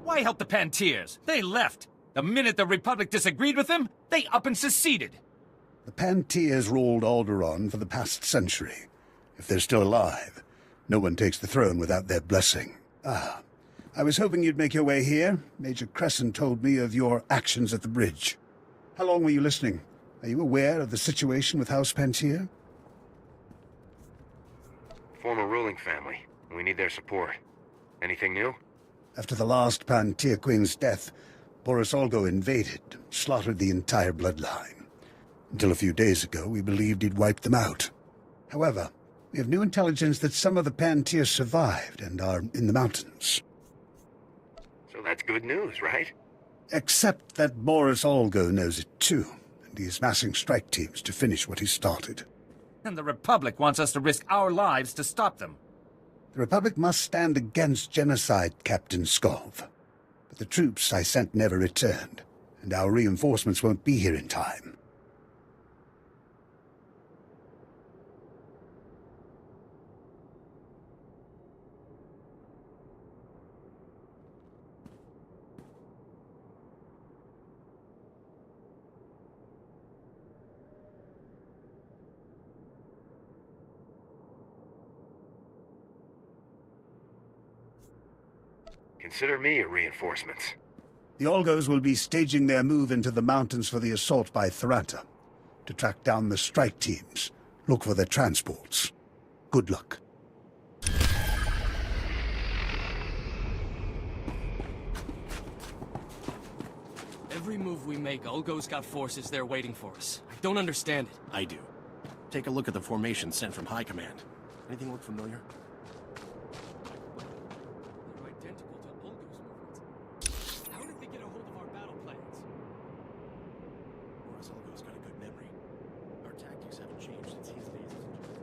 Why help the Pantiers? They left. The minute the Republic disagreed with them, they up and seceded. The Pantiers ruled Alderaan for the past century. If they're still alive, no one takes the throne without their blessing. Ah, I was hoping you'd make your way here. Major Crescent told me of your actions at the bridge. How long were you listening? Are you aware of the situation with House Pantier? Former ruling family. We need their support. Anything new? After the last Pantier Queen's death, Boris Olgo invaded, slaughtered the entire bloodline. Until a few days ago, we believed he'd wiped them out. However, we have new intelligence that some of the Pantiers survived and are in the mountains. So that's good news, right? Except that Boris Olgo knows it too, and he's massing strike teams to finish what he started. And the Republic wants us to risk our lives to stop them. The Republic must stand against genocide, Captain Skov. But the troops I sent never returned, and our reinforcements won't be here in time. Consider me a reinforcement. The Olgos will be staging their move into the mountains for the assault by Tharata. To track down the strike teams, look for their transports. Good luck. Every move we make, Olgo's got forces there waiting for us. I don't understand it. I do. Take a look at the formation sent from High Command. Anything look familiar? They're identical to Olgo's movements. How did they get a hold of our battle plans? Boris Olgo's got a good memory. Our tactics haven't changed since his days as a general.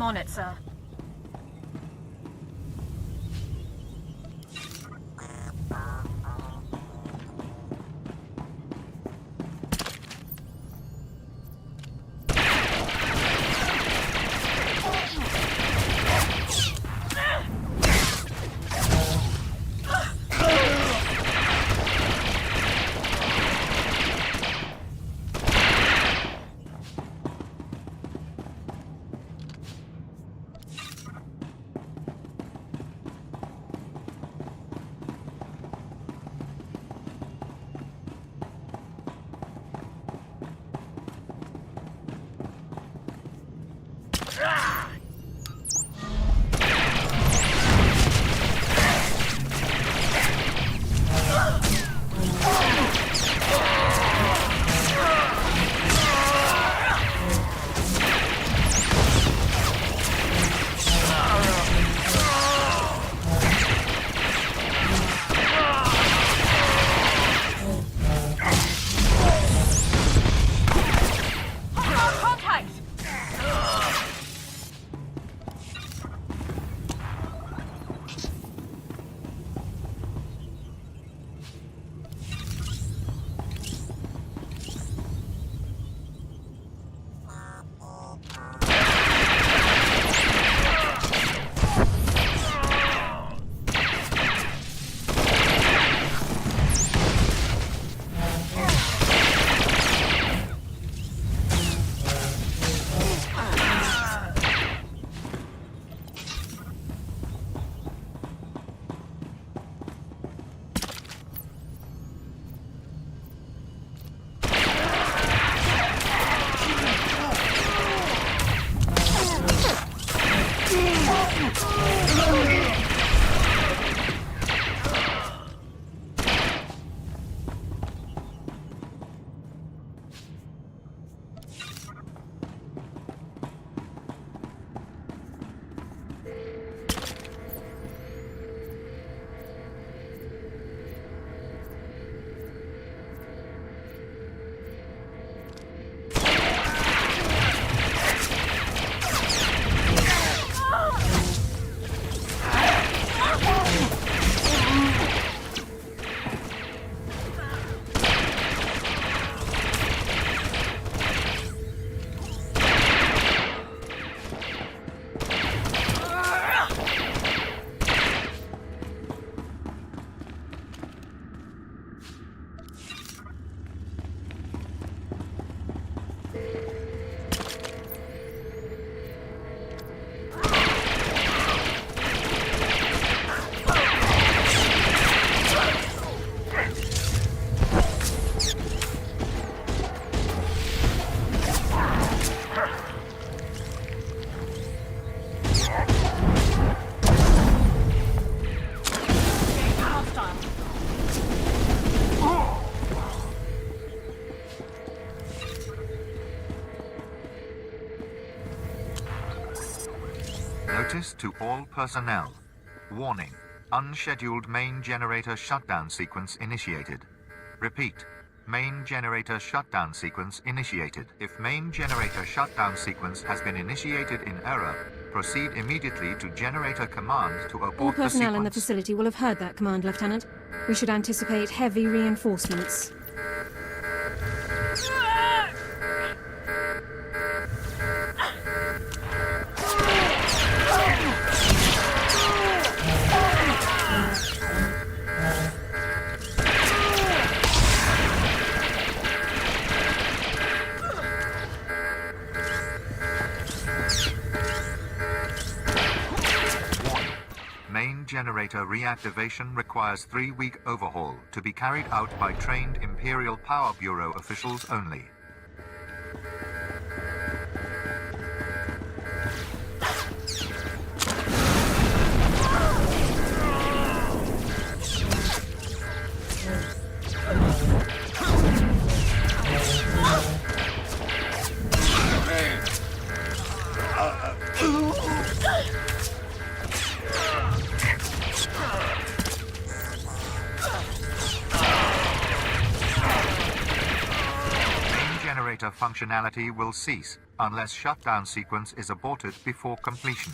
On it, sir. Notice to all personnel. Warning. Unscheduled main generator shutdown sequence initiated. Repeat. Main generator shutdown sequence initiated. If main generator shutdown sequence has been initiated in error, proceed immediately to generator command to abort All the personnel in the sequence. facility will have heard that command, Lieutenant. We should anticipate heavy reinforcements. Main generator reactivation requires 3-week overhaul to be carried out by trained Imperial Power Bureau officials only. generator functionality will cease unless shutdown sequence is aborted before completion.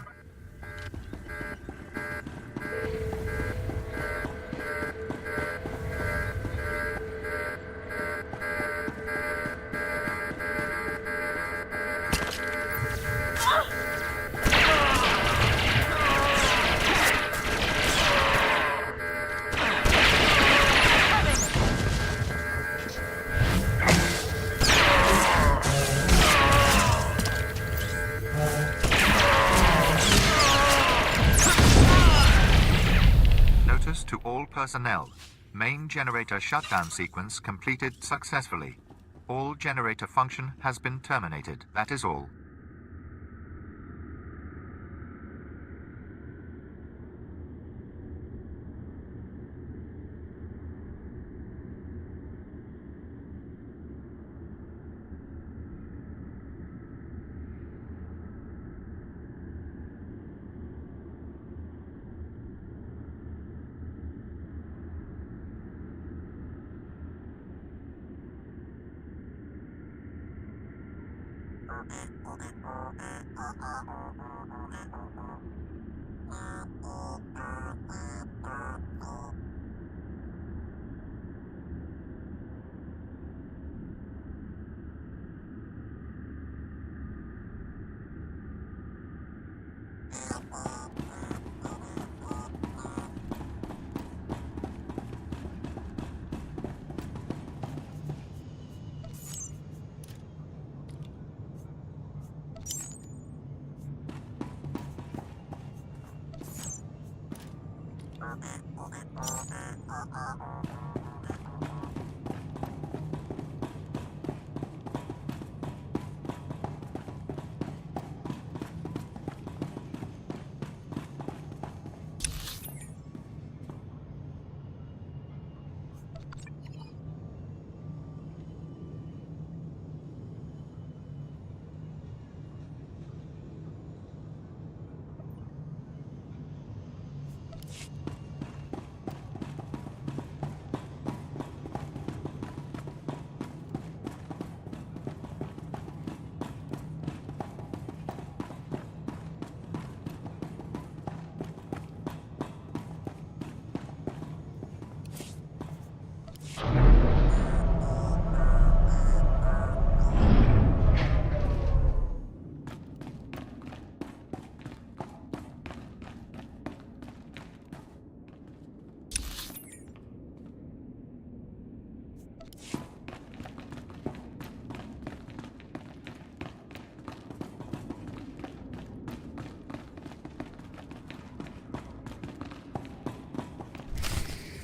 To all personnel, main generator shutdown sequence completed successfully. All generator function has been terminated. That is all.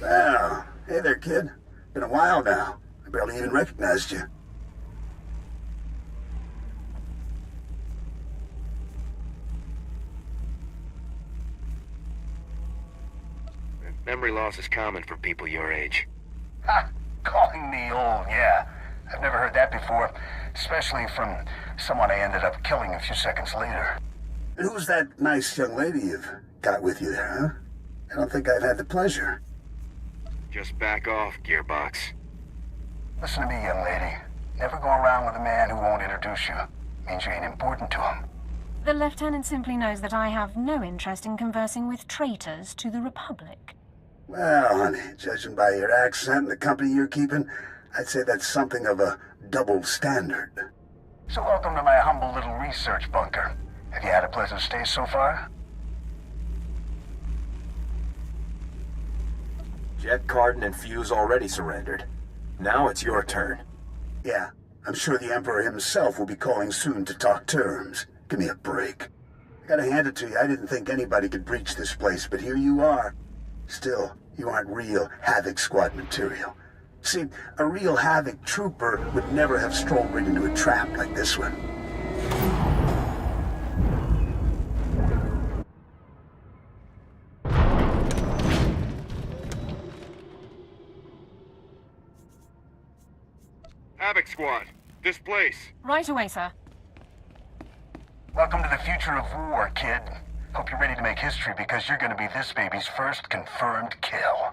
Well, hey there, kid. Been a while now. I barely even recognized you. Memory loss is common for people your age. Ha! Calling me old, yeah. I've never heard that before, especially from someone I ended up killing a few seconds later. And who's that nice young lady you've got with you there, huh? I don't think I've had the pleasure. Just back off, Gearbox. Listen to me, young lady. Never go around with a man who won't introduce you. Means you ain't important to him. The Lieutenant simply knows that I have no interest in conversing with traitors to the Republic. Well, honey, judging by your accent and the company you're keeping, I'd say that's something of a double standard. So welcome to my humble little research bunker. Have you had a pleasant stay so far? Jet, Cardin, and Fuse already surrendered. Now it's your turn. Yeah, I'm sure the Emperor himself will be calling soon to talk terms. Give me a break. I gotta hand it to you, I didn't think anybody could breach this place, but here you are. Still, you aren't real Havoc Squad material. See, a real Havoc trooper would never have strolled right into a trap like this one. Havoc Squad, this place. Right away, sir. Welcome to the future of war, kid. Hope you're ready to make history because you're gonna be this baby's first confirmed kill.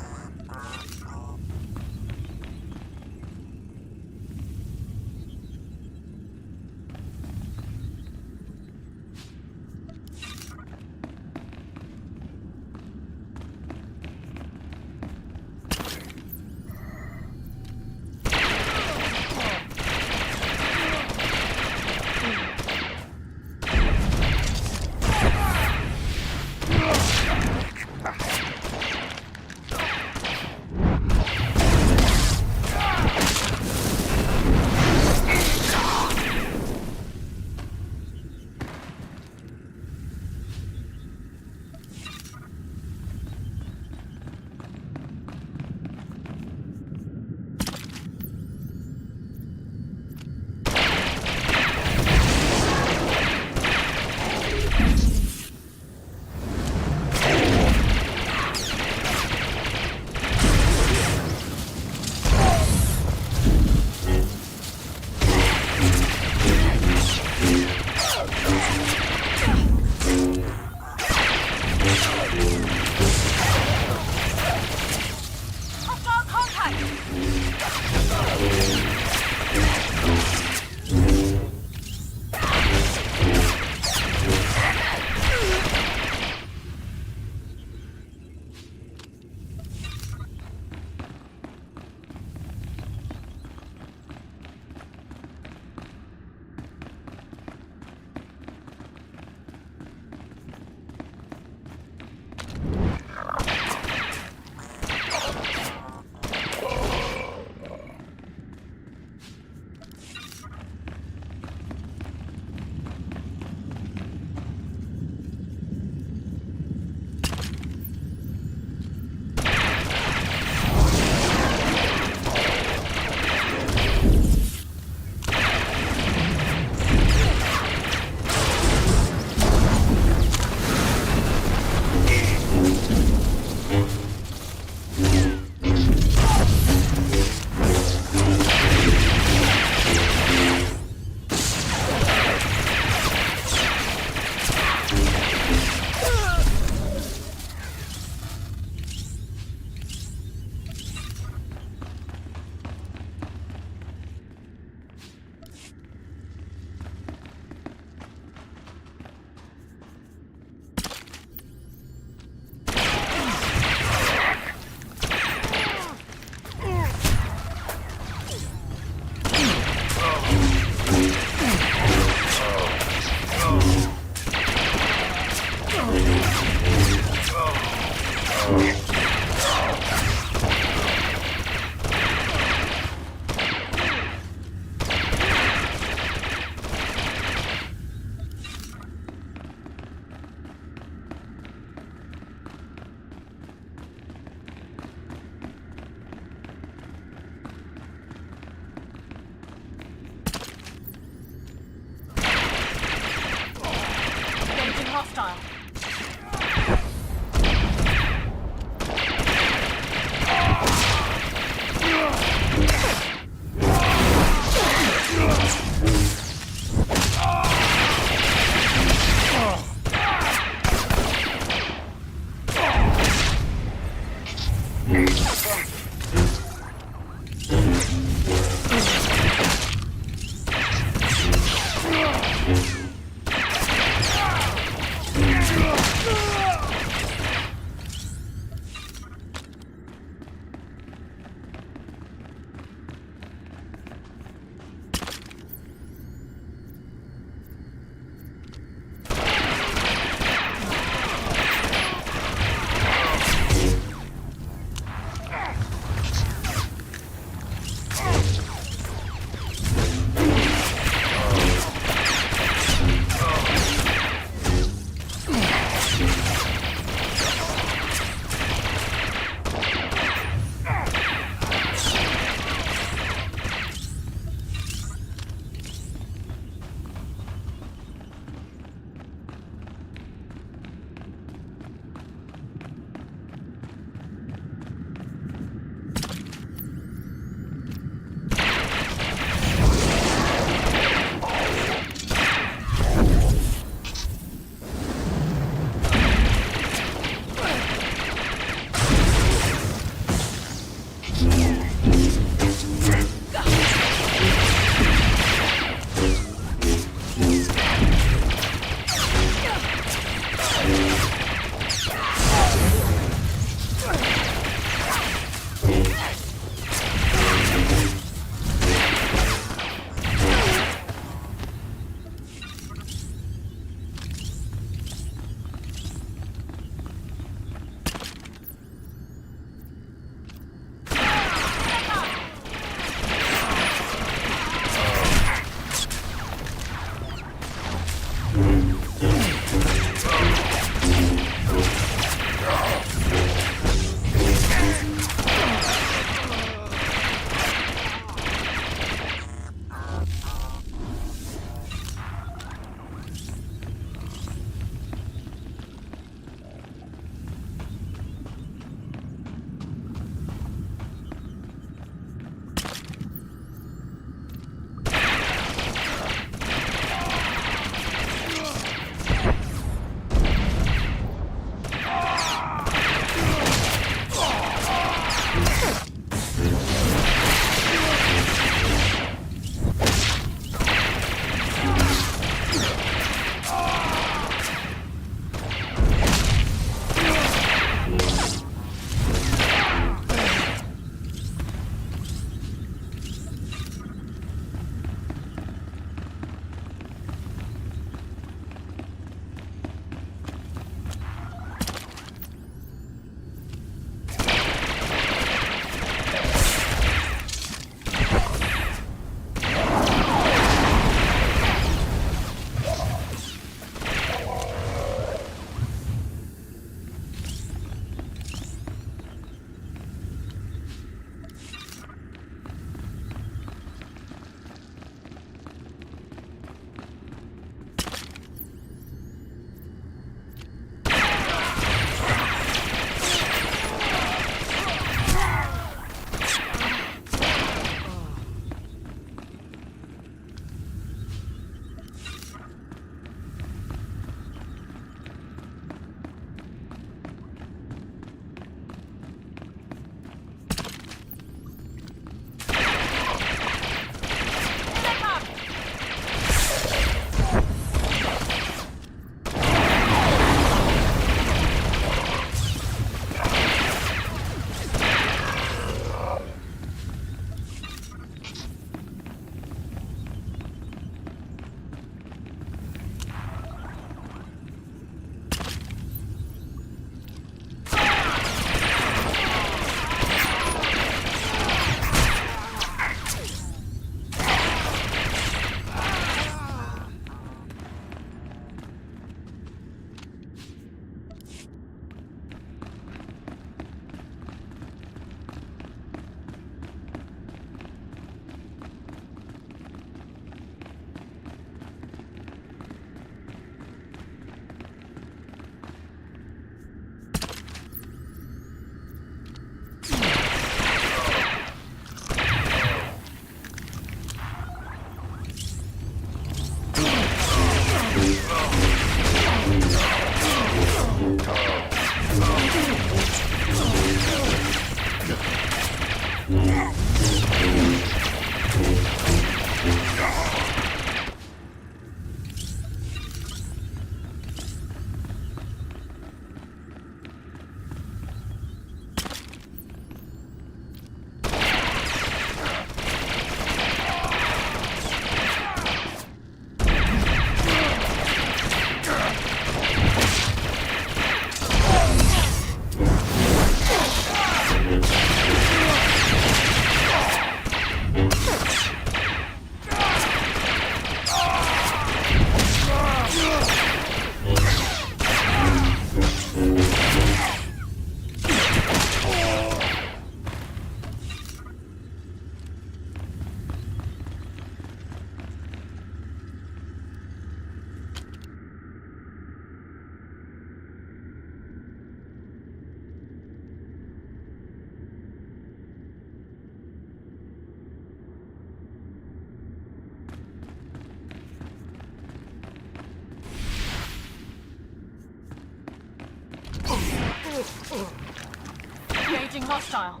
Engaging hostile.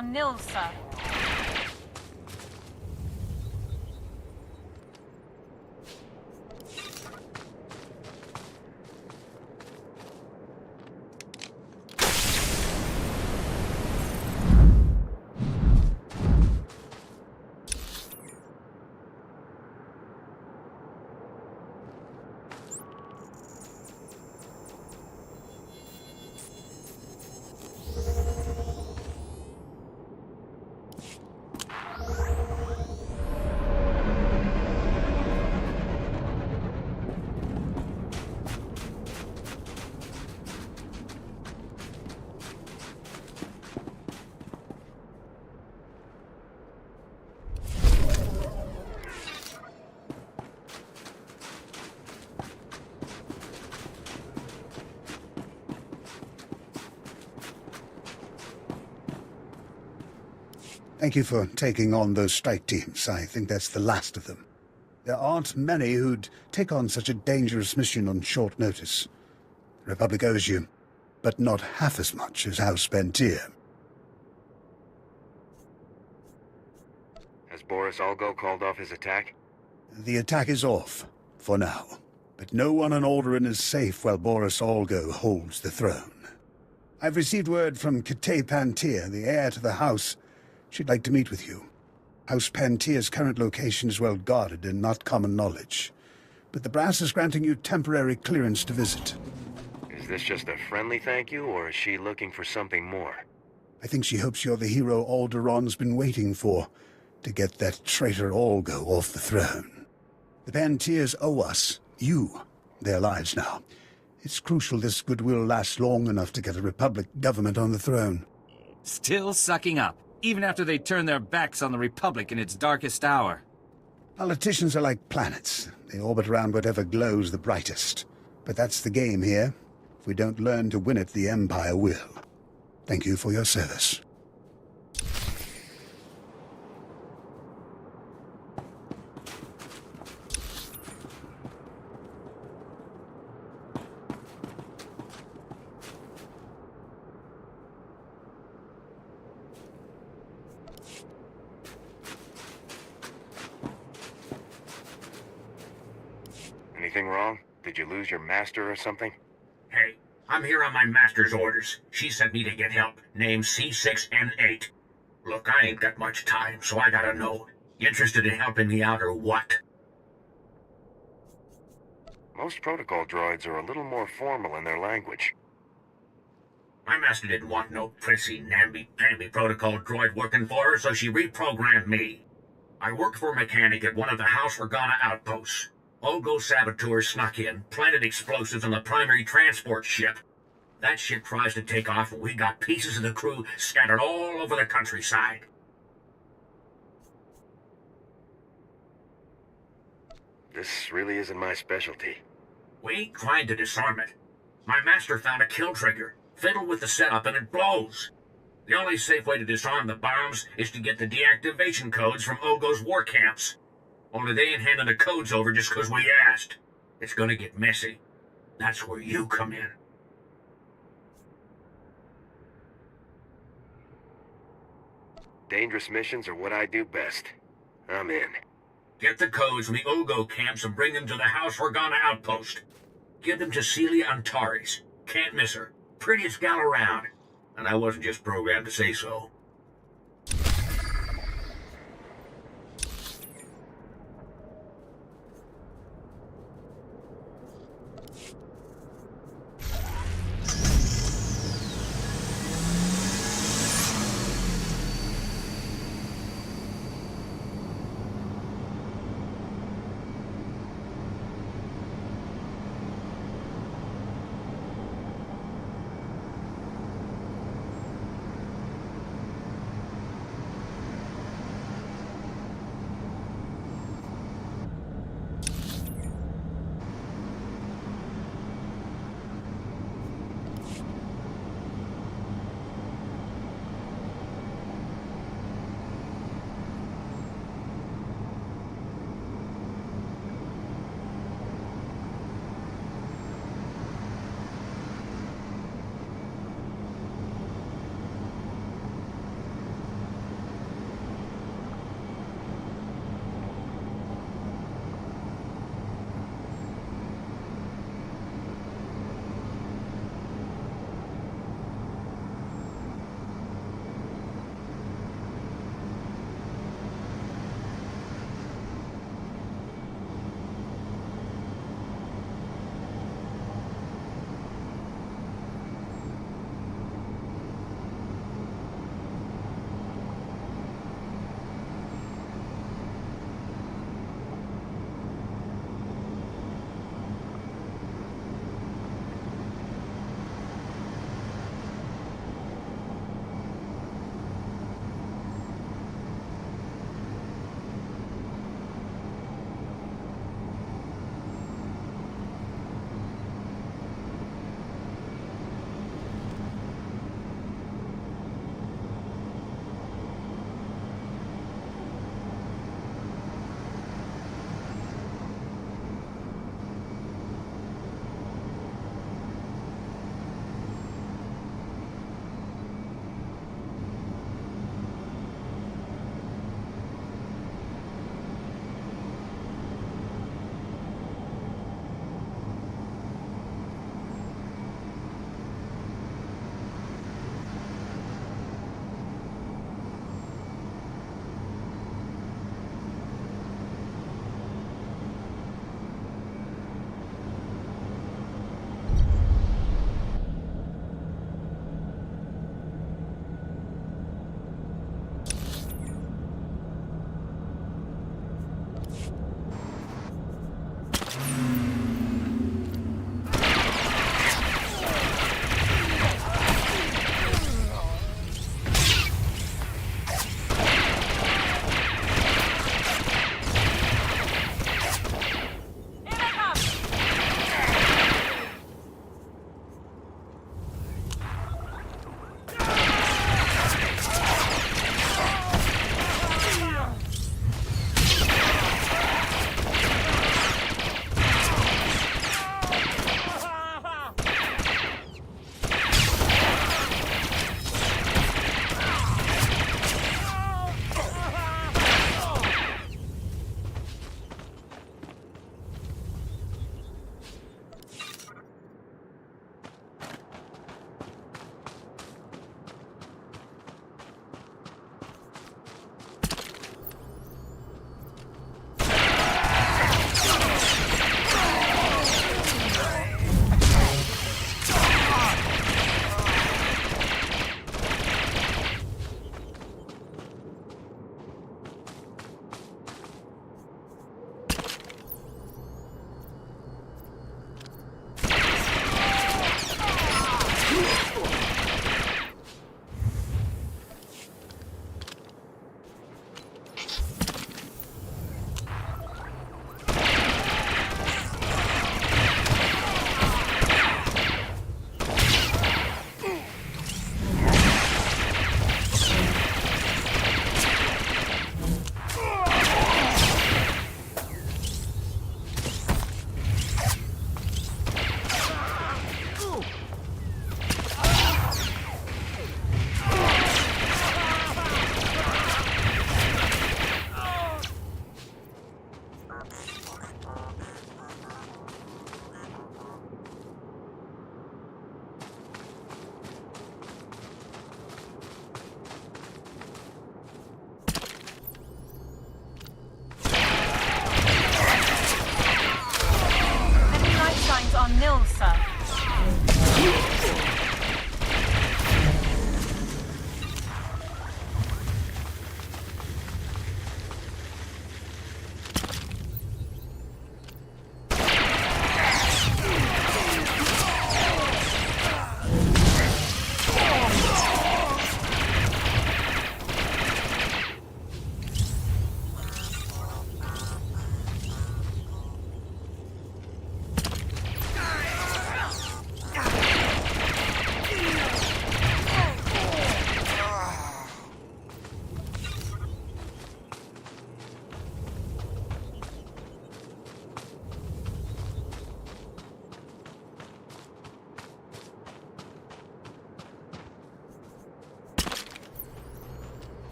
are nil, sir. Thank you for taking on those strike teams. I think that's the last of them. There aren't many who'd take on such a dangerous mission on short notice. The Republic owes you, but not half as much as House Pentier. Has Boris Algo called off his attack? The attack is off, for now. But no one on Alderaan is safe while Boris Algo holds the throne. I've received word from Kitay Pentier, the heir to the house. She'd like to meet with you. House Pentier's current location is well guarded and not common knowledge. But the brass is granting you temporary clearance to visit. Is this just a friendly thank you, or is she looking for something more? I think she hopes you're the hero Alderaan's been waiting for, to get that traitor Algo off the throne. The Pentiers owe us, you, their lives now. It's crucial this goodwill lasts long enough to get a Republic government on the throne. Still sucking up, even after they turn their backs on the Republic in its darkest hour. Politicians are like planets. They orbit around whatever glows the brightest. But that's the game here. If we don't learn to win it, the Empire will. Thank you for your service. Anything wrong? Did you lose your master or something? Hey, I'm here on my master's orders. She sent me to get help. Name C6N8. Look, I ain't got much time, so I gotta know. You interested in helping me out or what? Most protocol droids are a little more formal in their language. My master didn't want no prissy, namby-pamby protocol droid working for her, so she reprogrammed me. I worked for a mechanic at one of the House Organa outposts. Olgo saboteurs snuck in, planted explosives on the primary transport ship. That ship tries to take off, and we got pieces of the crew scattered all over the countryside. This really isn't my specialty. We ain't trying to disarm it. My master found a kill trigger, fiddled with the setup, and it blows. The only safe way to disarm the bombs is to get the deactivation codes from Olgo's war camps. Only they ain't handing the codes over just 'cause we asked. It's gonna get messy. That's where you come in. Dangerous missions are what I do best. I'm in. Get the codes from the Olgo camps and bring them to the House Organa outpost. Give them to Celia Antares. Can't miss her. Prettiest gal around. And I wasn't just programmed to say so.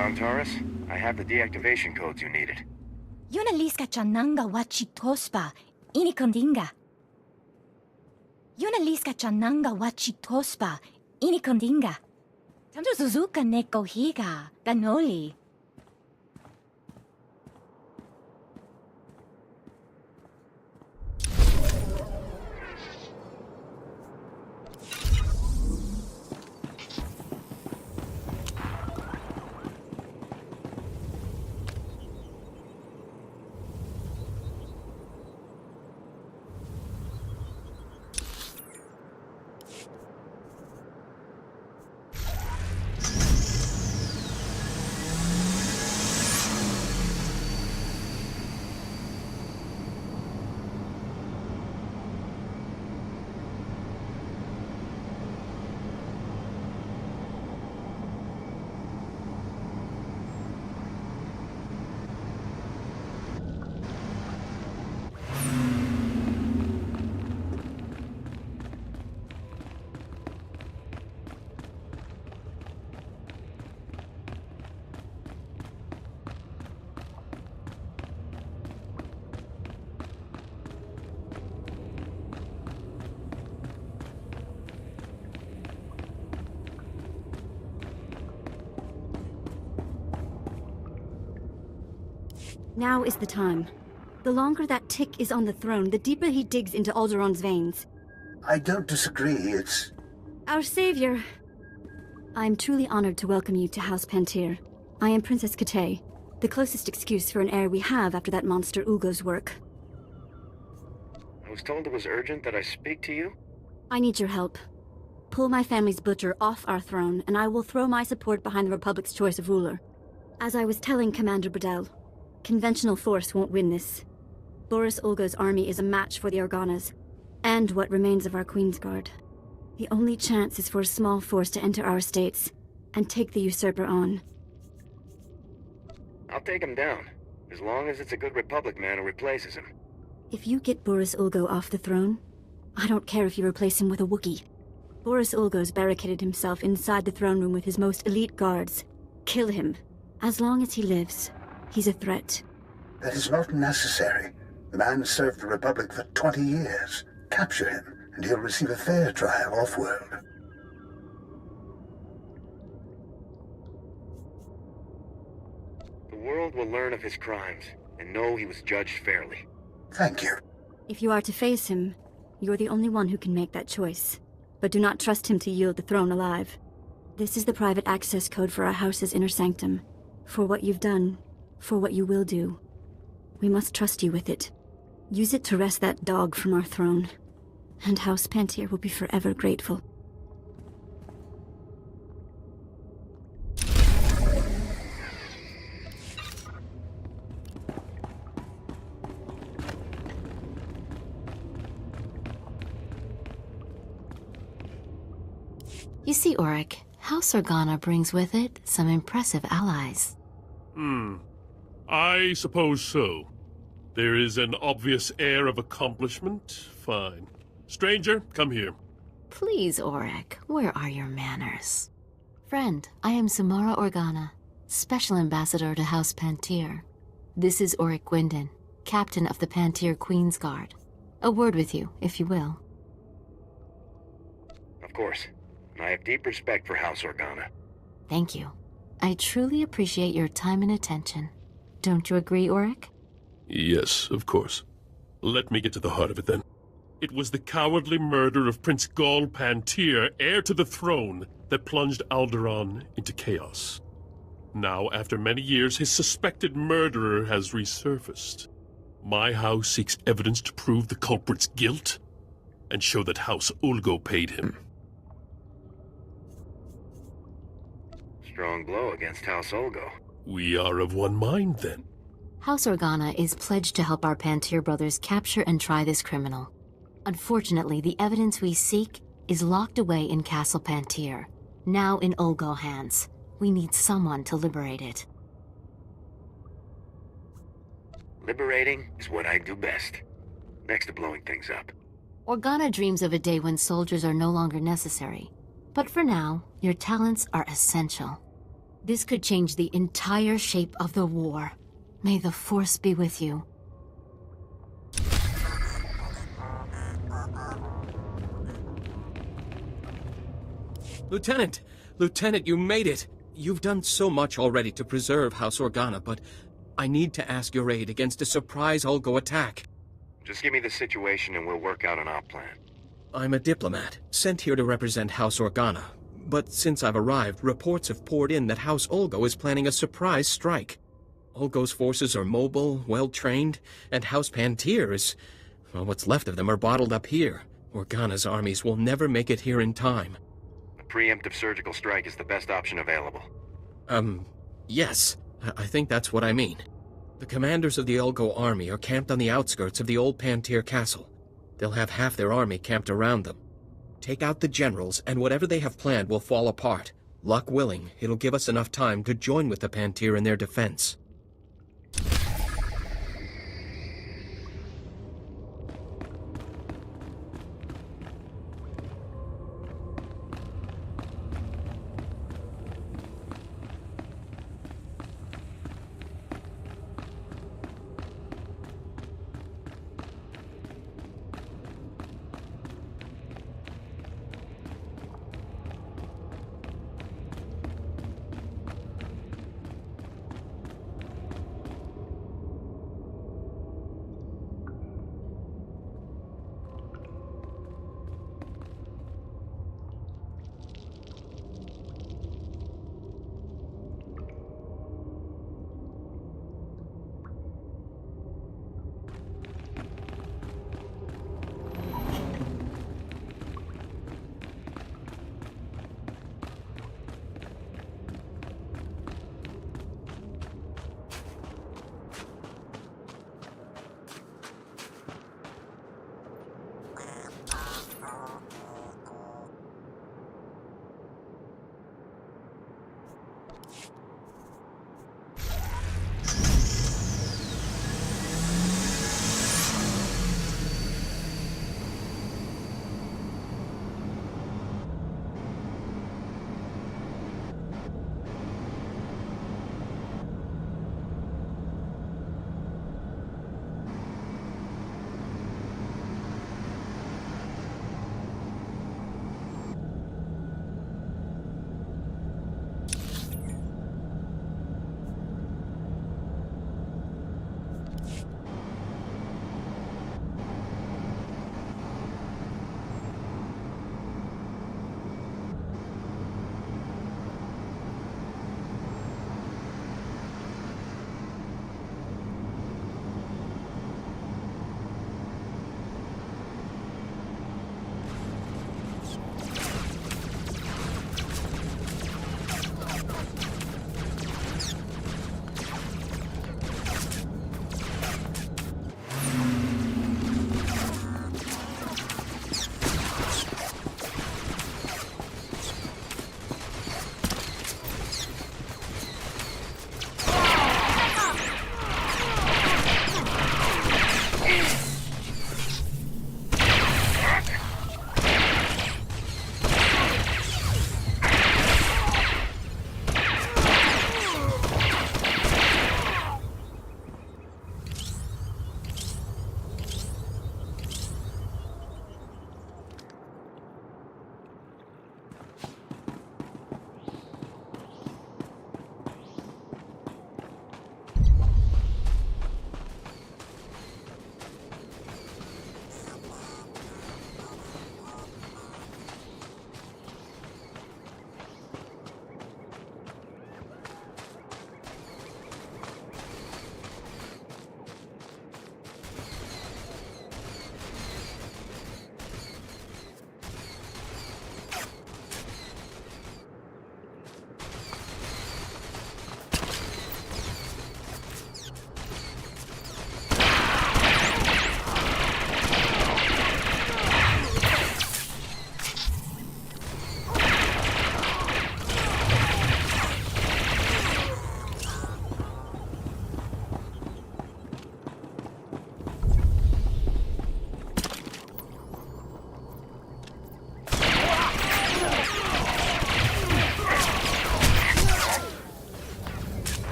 on, Taurus? I have the deactivation codes you needed. Yuna liska chananga wachi tospa, inikondinga. Yuna liska chananga wachi tospa, inikondinga. Tanto Suzuka neko higa, ganoli. Now is the time. The longer that tick is on the throne, the deeper he digs into Alderaa's veins. I don't disagree, it's... Our savior. I am truly honored to welcome you to House Pantir. I am Princess Kate, the closest excuse for an heir we have after that monster Ugo's work. I was told it was urgent that I speak to you? I need your help. Pull my family's butcher off our throne, and I will throw my support behind the Republic's choice of ruler. As I was telling Commander Bredel, conventional force won't win this. Boris Olgo's army is a match for the Organas, and what remains of our Queensguard. The only chance is for a small force to enter our states, and take the usurper on. I'll take him down, as long as it's a good Republic man who replaces him. If you get Boris Olgo off the throne, I don't care if you replace him with a Wookiee. Boris Olgo's barricaded himself inside the throne room with his most elite guards. Kill him. As long as he lives, he's a threat. That is not necessary. The man served the Republic for 20 years. Capture him, and he'll receive a fair trial off-world. The world will learn of his crimes, and know he was judged fairly. Thank you. If you are to face him, you're the only one who can make that choice. But do not trust him to yield the throne alive. This is the private access code for our house's inner sanctum. For what you've done, for what you will do. We must trust you with it. Use it to wrest that dog from our throne. And House Pantir will be forever grateful. You see, Auric, House Organa brings with it some impressive allies. I suppose so. There is an obvious air of accomplishment. Fine. Stranger, come here. Please, Auric, where are your manners? Friend, I am Samara Organa, Special Ambassador to House Pantir. This is Auric Gwyndon, Captain of the Pantir Queensguard. A word with you, if you will. Of course. I have deep respect for House Organa. Thank you. I truly appreciate your time and attention. Don't you agree, Auric? Yes, of course. Let me get to the heart of it, then. It was the cowardly murder of Prince Gol Pantir, heir to the throne, that plunged Alderaan into chaos. Now, after many years, his suspected murderer has resurfaced. My house seeks evidence to prove the culprit's guilt, and show that House Olgo paid him. Strong blow against House Olgo. We are of one mind, then. House Organa is pledged to help our Pantir brothers capture and try this criminal. Unfortunately, the evidence we seek is locked away in Castle Pantir, now in Olgo hands. We need someone to liberate it. Liberating is what I do best, next to blowing things up. Organa dreams of a day when soldiers are no longer necessary. But for now, your talents are essential. This could change the entire shape of the war. May the Force be with you. Lieutenant! Lieutenant, you made it! You've done so much already to preserve House Organa, but I need to ask your aid against a surprise Ulgo attack. Just give me the situation and we'll work out an op plan. I'm a diplomat, sent here to represent House Organa. But since I've arrived, reports have poured in that House Ulgo is planning a surprise strike. Ulgo's forces are mobile, well-trained, and House Pantir is... well, what's left of them are bottled up here. Organa's armies will never make it here in time. A preemptive surgical strike is the best option available. Yes. I think that's what I mean. The commanders of the Ulgo army are camped on the outskirts of the old Pantir castle. They'll have half their army camped around them. Take out the generals, and whatever they have planned will fall apart. Luck willing, it'll give us enough time to join with the Pantir in their defense.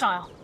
hostile.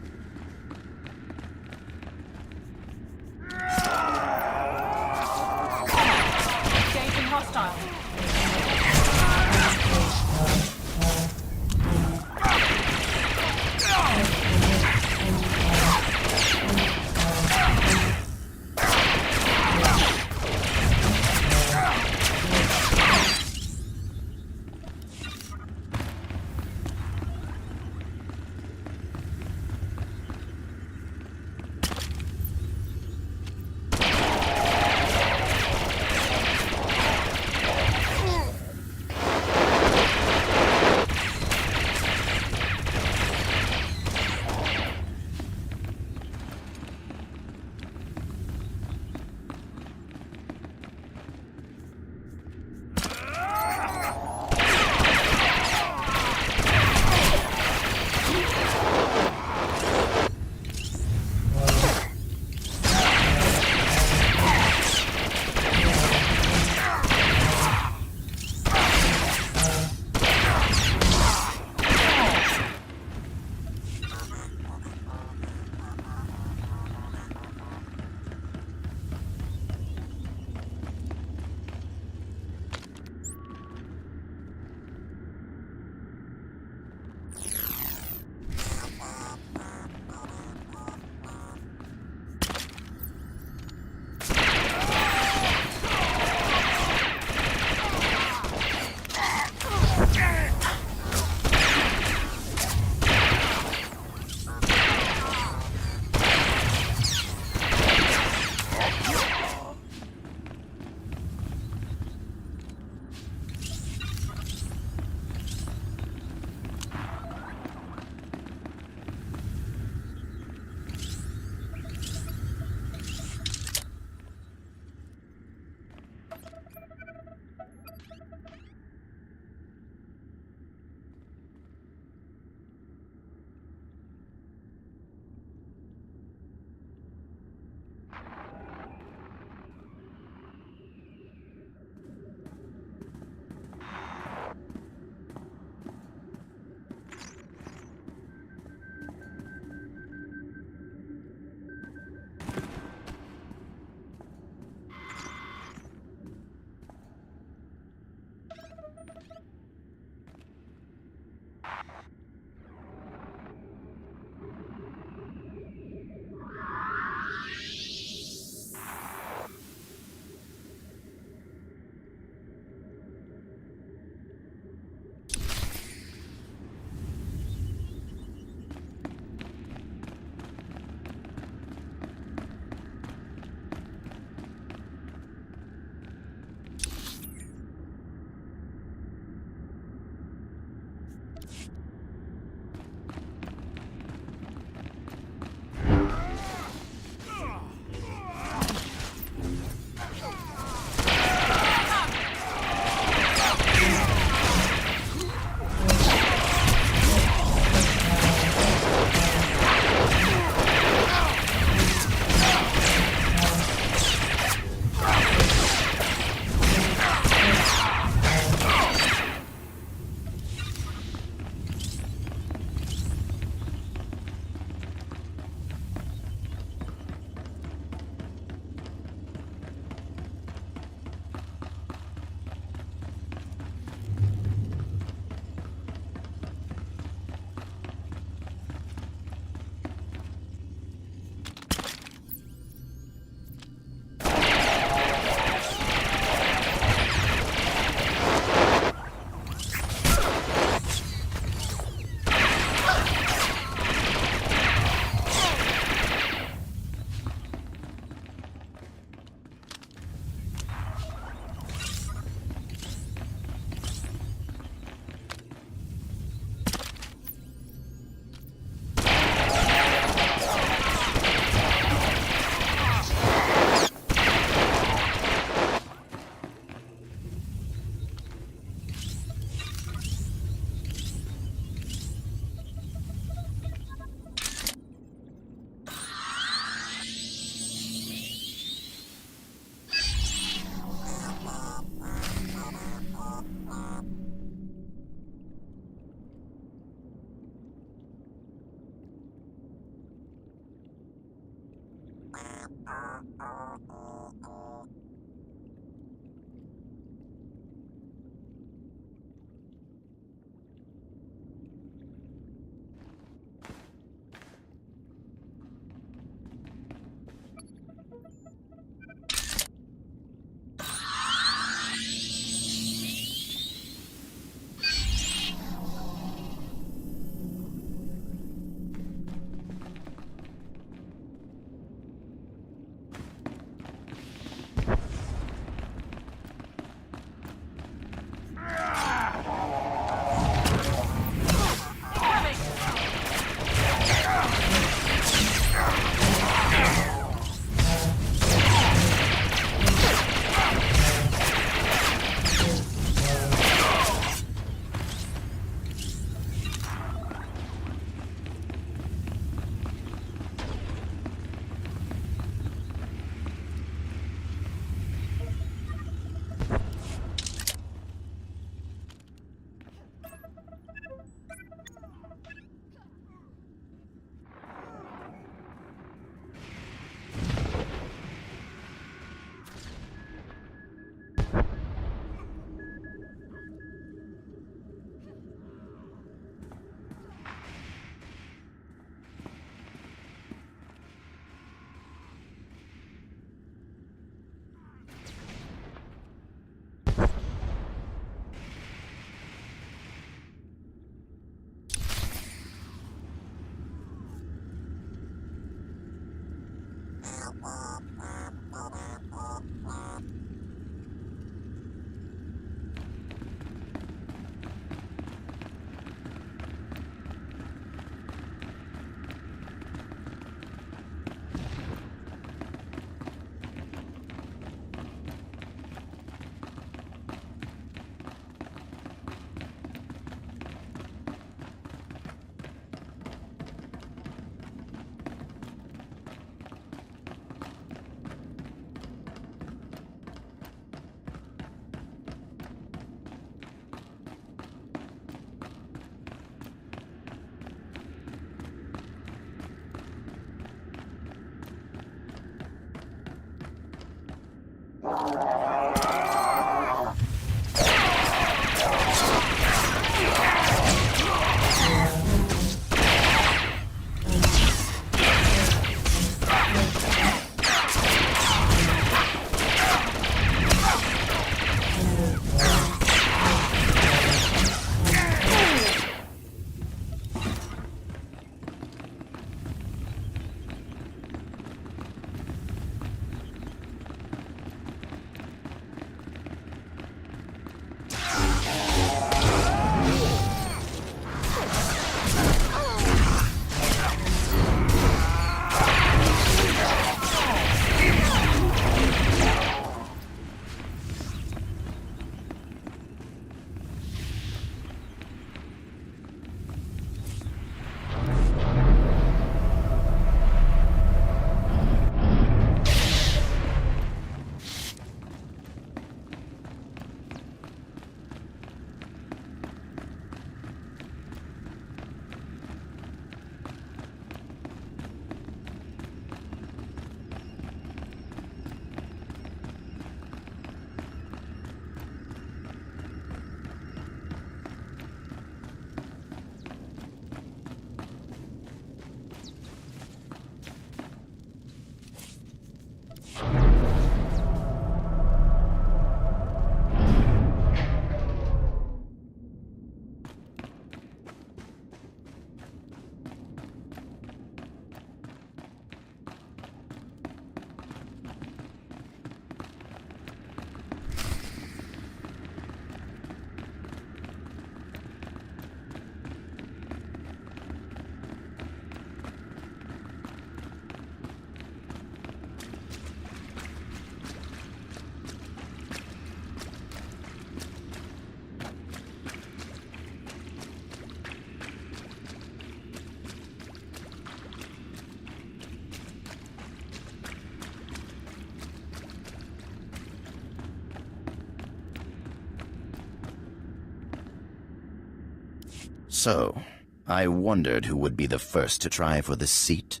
So, I wondered who would be the first to try for the seat.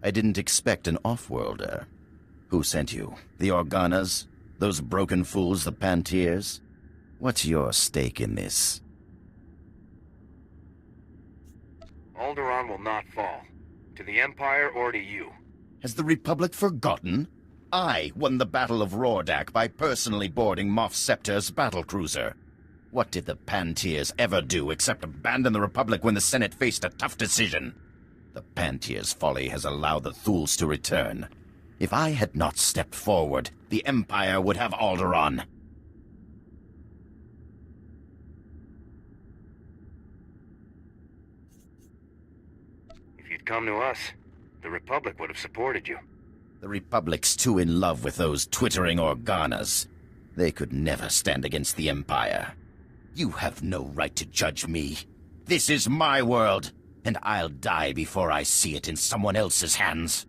I didn't expect an off-worlder. Who sent you? The Organas? Those broken fools, the Pantiers? What's your stake in this? Alderaan will not fall. To the Empire or to you. Has the Republic forgotten? I won the Battle of Rordak by personally boarding Moff Scepter's battlecruiser. What did the Pantiers ever do except abandon the Republic when the Senate faced a tough decision? The Pantiers' folly has allowed the Thuls to return. If I had not stepped forward, the Empire would have Alderaan. If you'd come to us, the Republic would have supported you. The Republic's too in love with those twittering Organas. They could never stand against the Empire. You have no right to judge me. This is my world, and I'll die before I see it in someone else's hands.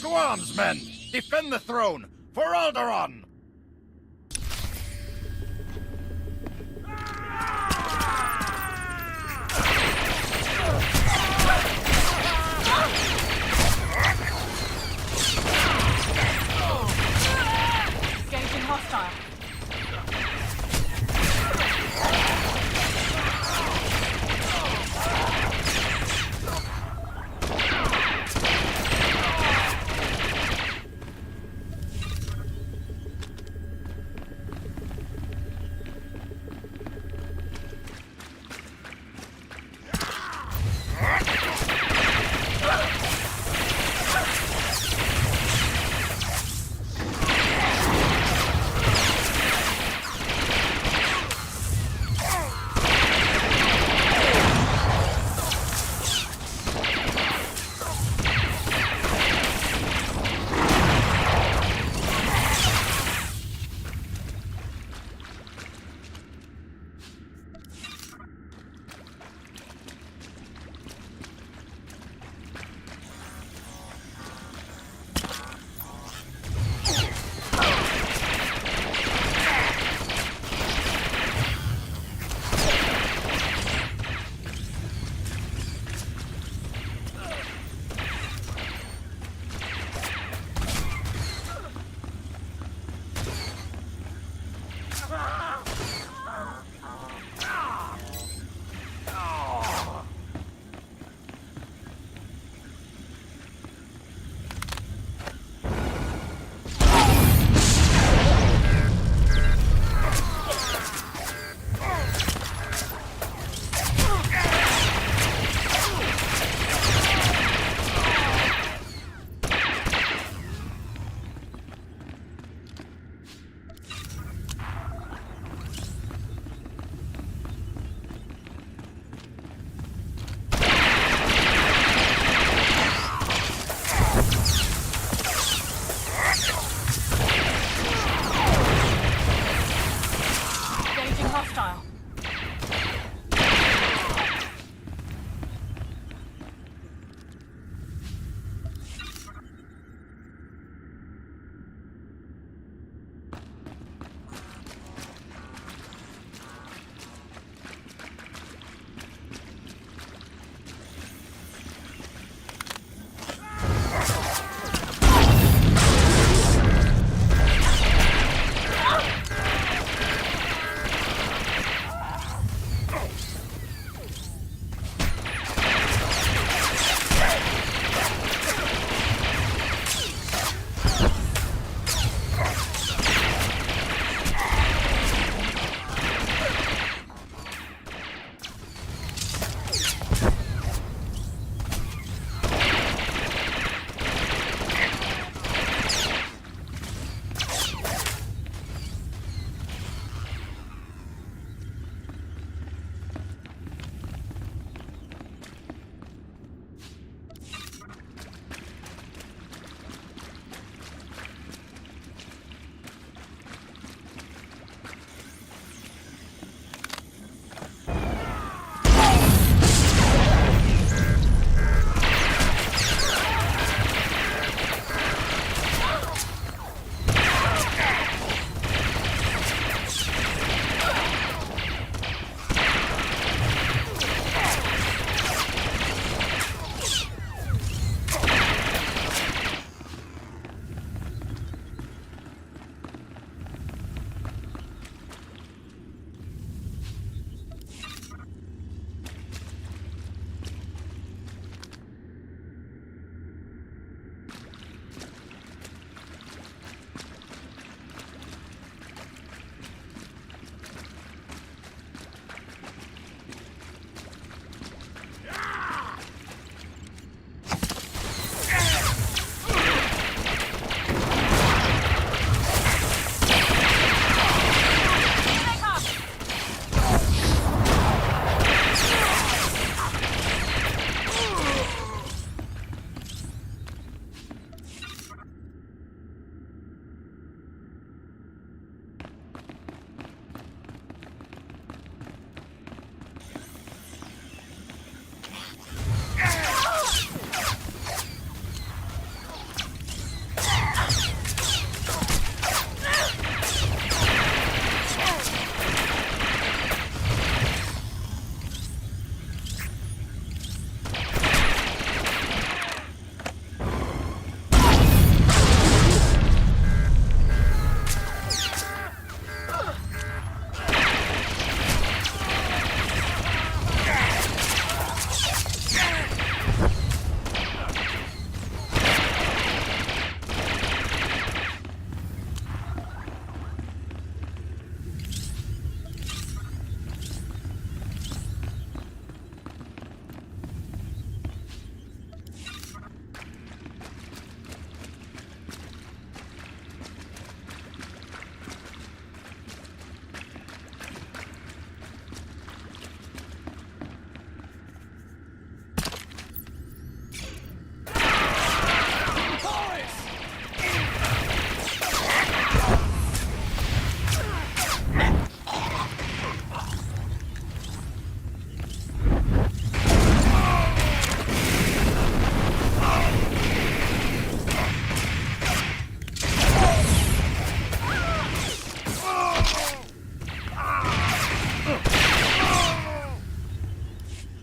To arms, men! Defend the throne! For Alderaan! Engaging hostile.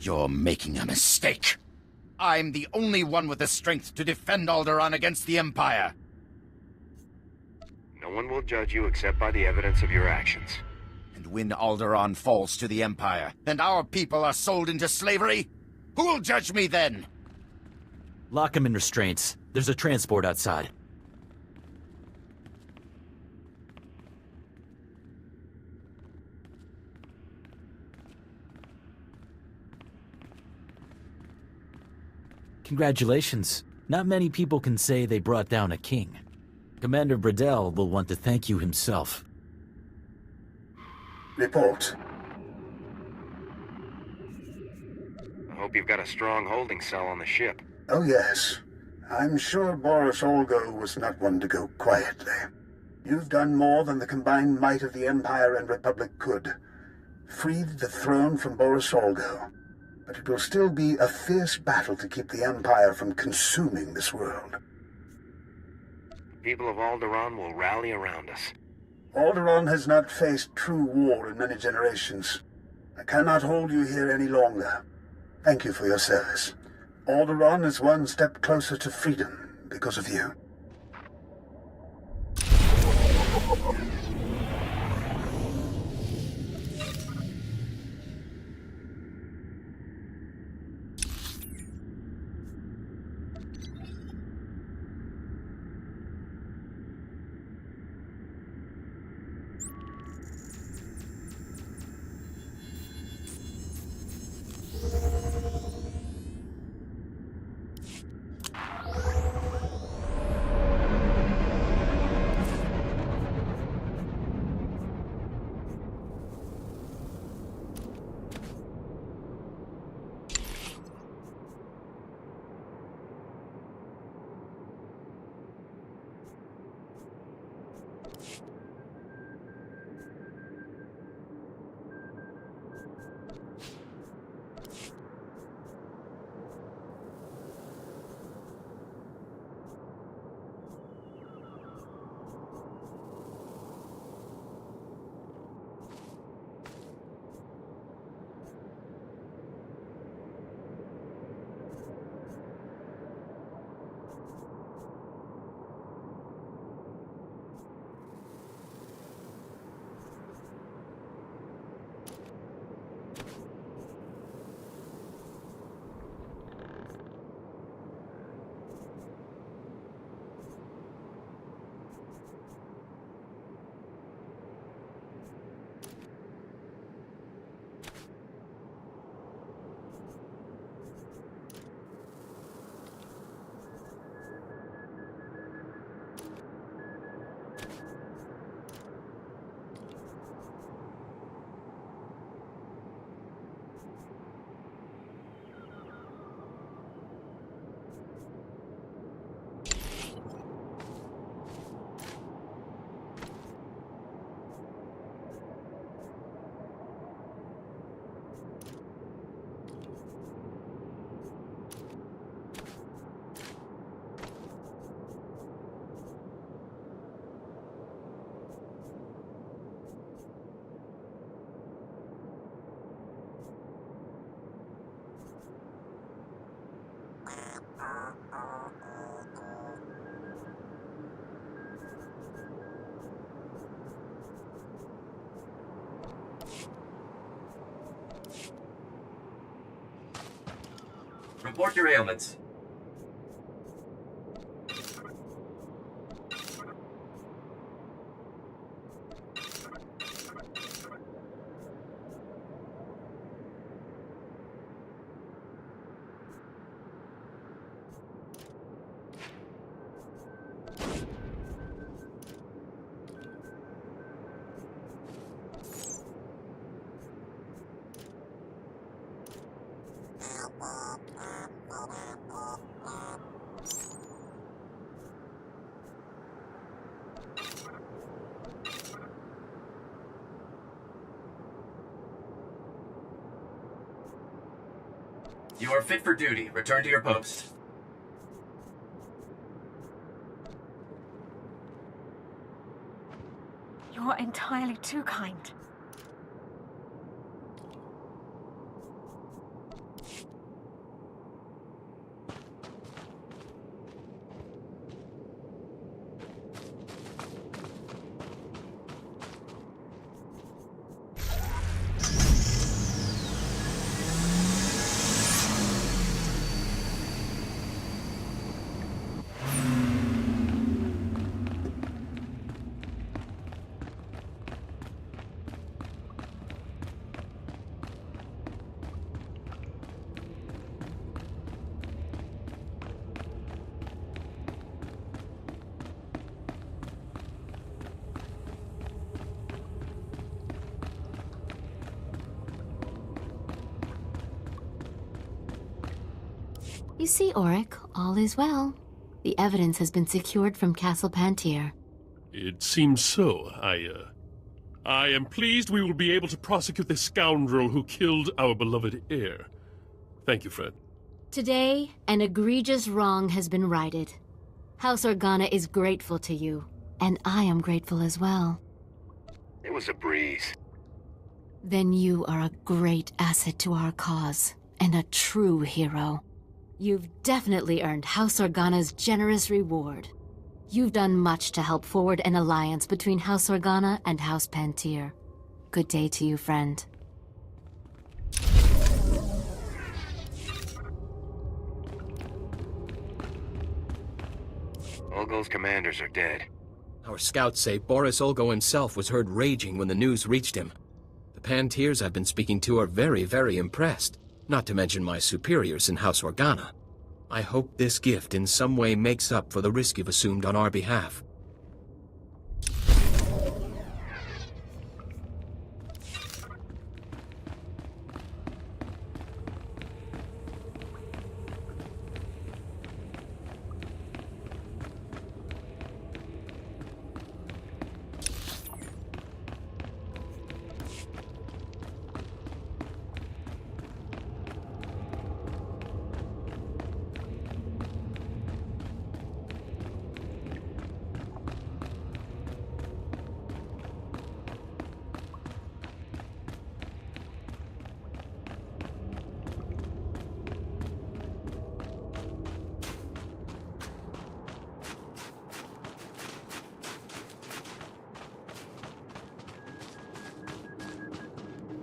You're making a mistake. I'm the only one with the strength to defend Alderaan against the Empire. No one will judge you except by the evidence of your actions. And when Alderaan falls to the Empire, and our people are sold into slavery, who will judge me then? Lock him in restraints. There's a transport outside. Congratulations. Not many people can say they brought down a king. Commander Bradell will want to thank you himself. Report. I hope you've got a strong holding cell on the ship. Oh, yes. I'm sure Boris Olgo was not one to go quietly. You've done more than the combined might of the Empire and Republic could. Freed the throne from Boris Olgo. But it will still be a fierce battle to keep the Empire from consuming this world. The people of Alderaan will rally around us. Alderaan has not faced true war in many generations. I cannot hold you here any longer. Thank you for your service. Alderaan is one step closer to freedom because of you. Report your ailments. You are fit for duty. Return to your post. You're entirely too kind. You see, Auric, all is well. The evidence has been secured from Castle Pantier. It seems so. I am pleased we will be able to prosecute the scoundrel who killed our beloved heir. Thank you, friend. Today, an egregious wrong has been righted. House Organa is grateful to you, and I am grateful as well. It was a breeze. Then you are a great asset to our cause, and a true hero. You've definitely earned House Organa's generous reward. You've done much to help forward an alliance between House Organa and House Pantier. Good day to you, friend. Olgo's commanders are dead. Our scouts say Boris Olgo himself was heard raging when the news reached him. The Pantiers I've been speaking to are very, very impressed, not to mention my superiors in House Organa. I hope this gift in some way makes up for the risk you've assumed on our behalf.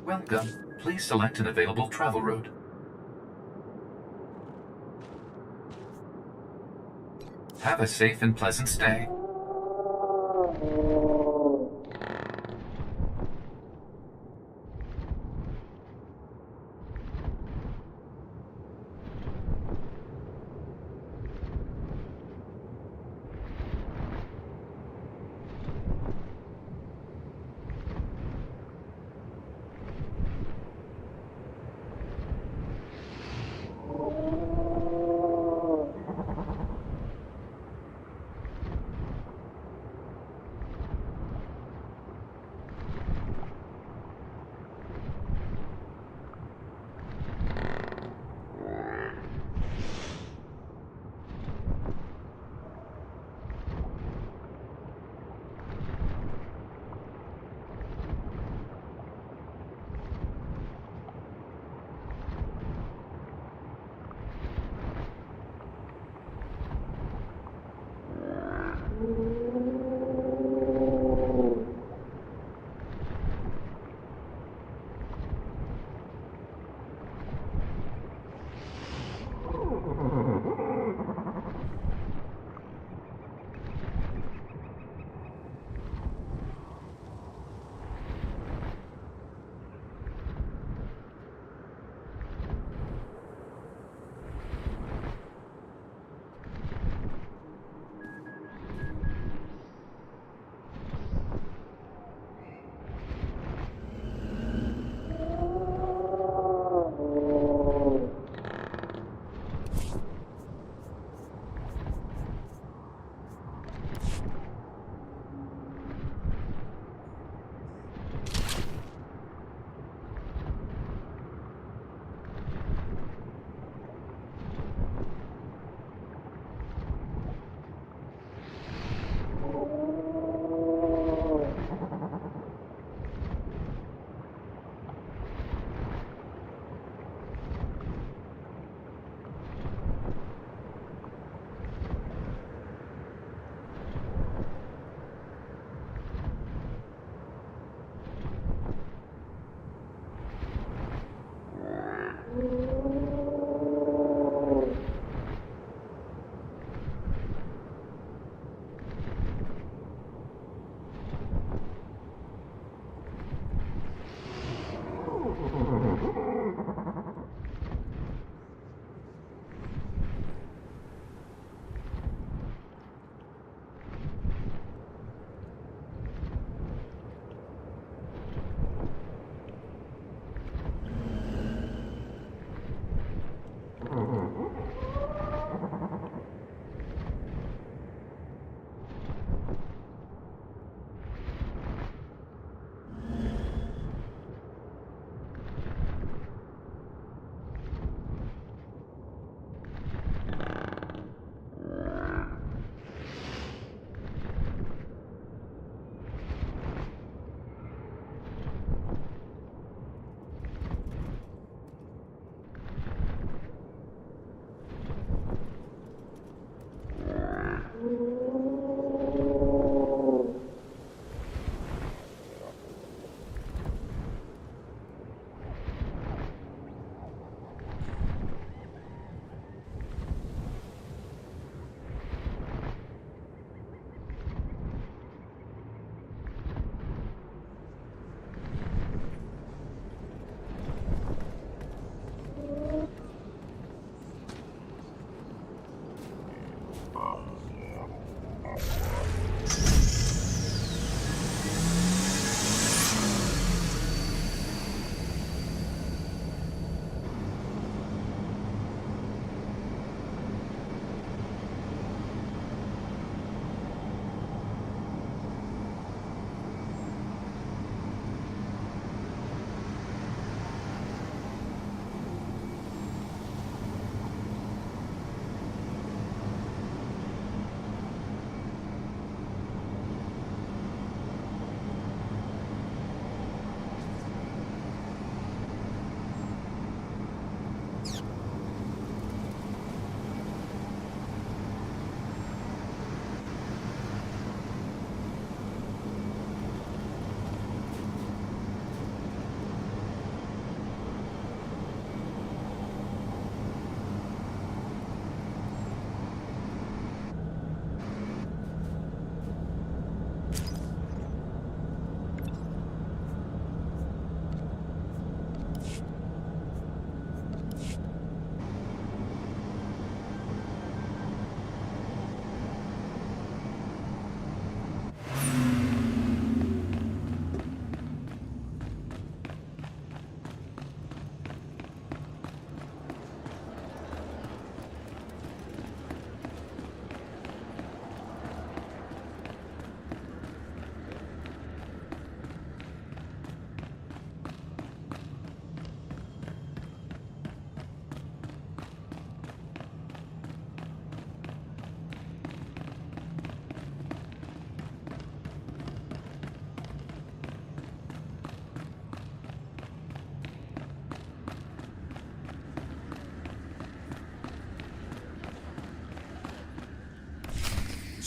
Welcome. Please select an available travel route. Have a safe and pleasant stay.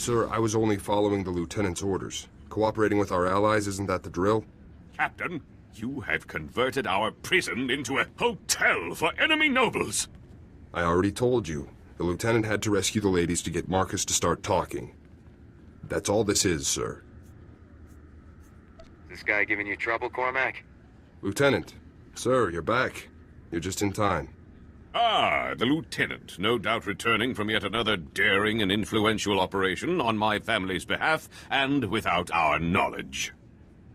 Sir, I was only following the Lieutenant's orders. Cooperating with our allies, isn't that the drill? Captain, you have converted our prison into a hotel for enemy nobles. I already told you. The Lieutenant had to rescue the ladies to get Marcus to start talking. That's all this is, sir. This guy giving you trouble, Cormac? Lieutenant. Sir, you're back. You're just in time. Ah, the Lieutenant, no doubt returning from yet another daring and influential operation on my family's behalf, and without our knowledge.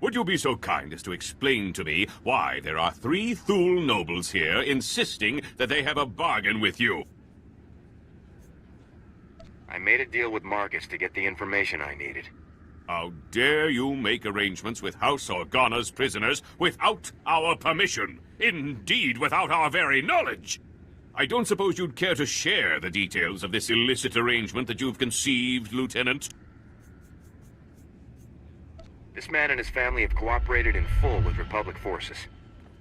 Would you be so kind as to explain to me why there are 3 Thule nobles here insisting that they have a bargain with you? I made a deal with Marcus to get the information I needed. How dare you make arrangements with House Organa's prisoners without our permission? Indeed, without our very knowledge! I don't suppose you'd care to share the details of this illicit arrangement that you've conceived, Lieutenant? This man and his family have cooperated in full with Republic forces.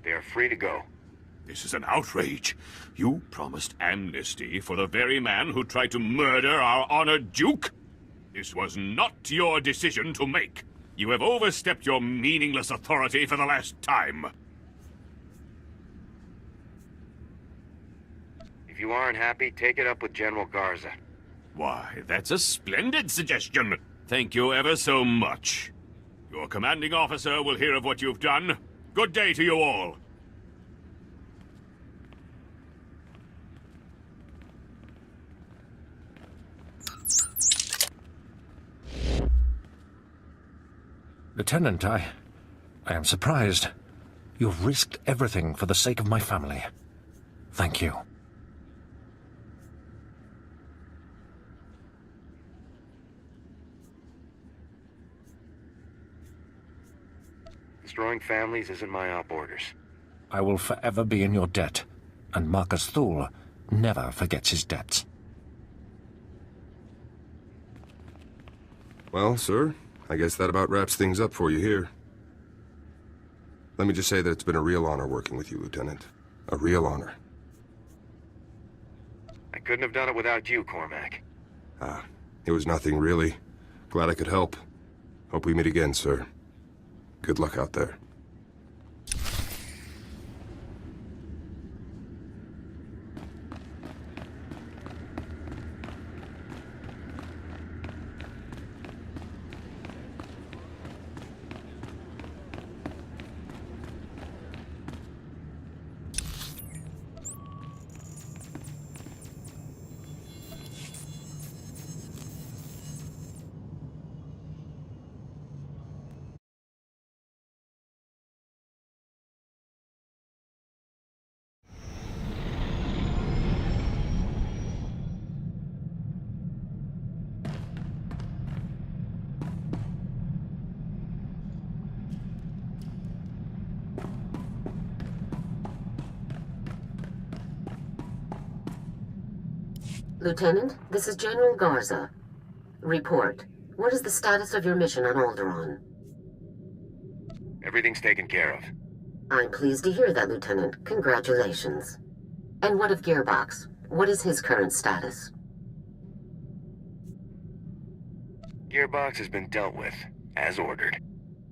They are free to go. This is an outrage. You promised amnesty for the very man who tried to murder our honored Duke? This was not your decision to make. You have overstepped your meaningless authority for the last time. If you aren't happy, take it up with General Garza. Why, that's a splendid suggestion. Thank you ever so much. Your commanding officer will hear of what you've done. Good day to you all. Lieutenant, I am surprised. You've risked everything for the sake of my family. Thank you. Destroying families isn't my op orders. I will forever be in your debt, and Marcus Thule never forgets his debts. Well, sir, I guess that about wraps things up for you here. Let me just say that it's been a real honor working with you, Lieutenant. A real honor. I couldn't have done it without you, Cormac. It was nothing, really. Glad I could help. Hope we meet again, sir. Good luck out there. Lieutenant, this is General Garza. Report. What is the status of your mission on Alderaan? Everything's taken care of. I'm pleased to hear that, Lieutenant. Congratulations. And what of Gearbox? What is his current status? Gearbox has been dealt with, as ordered.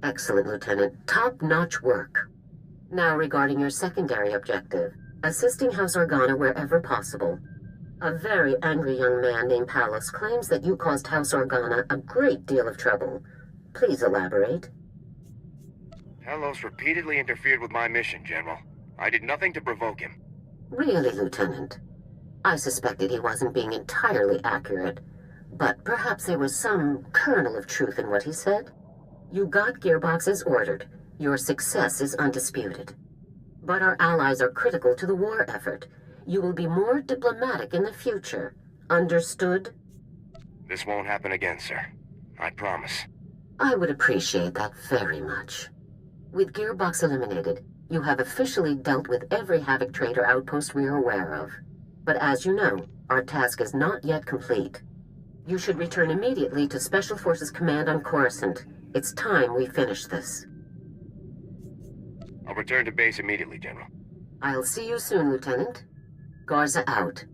Excellent, Lieutenant. Top-notch work. Now regarding your secondary objective, assisting House Organa wherever possible. A very angry young man named Palos claims that you caused House Organa a great deal of trouble. Please elaborate. Palos repeatedly interfered with my mission, General. I did nothing to provoke him. Really, Lieutenant? I suspected he wasn't being entirely accurate, but perhaps there was some kernel of truth in what he said. You got Gearbox as ordered. Your success is undisputed. But our allies are critical to the war effort. You will be more diplomatic in the future. Understood? This won't happen again, sir. I promise. I would appreciate that very much. With Gearbox eliminated, you have officially dealt with every Havoc trader outpost we're aware of. But as you know, our task is not yet complete. You should return immediately to Special Forces Command on Coruscant. It's time we finish this. I'll return to base immediately, General. I'll see you soon, Lieutenant. Garza out.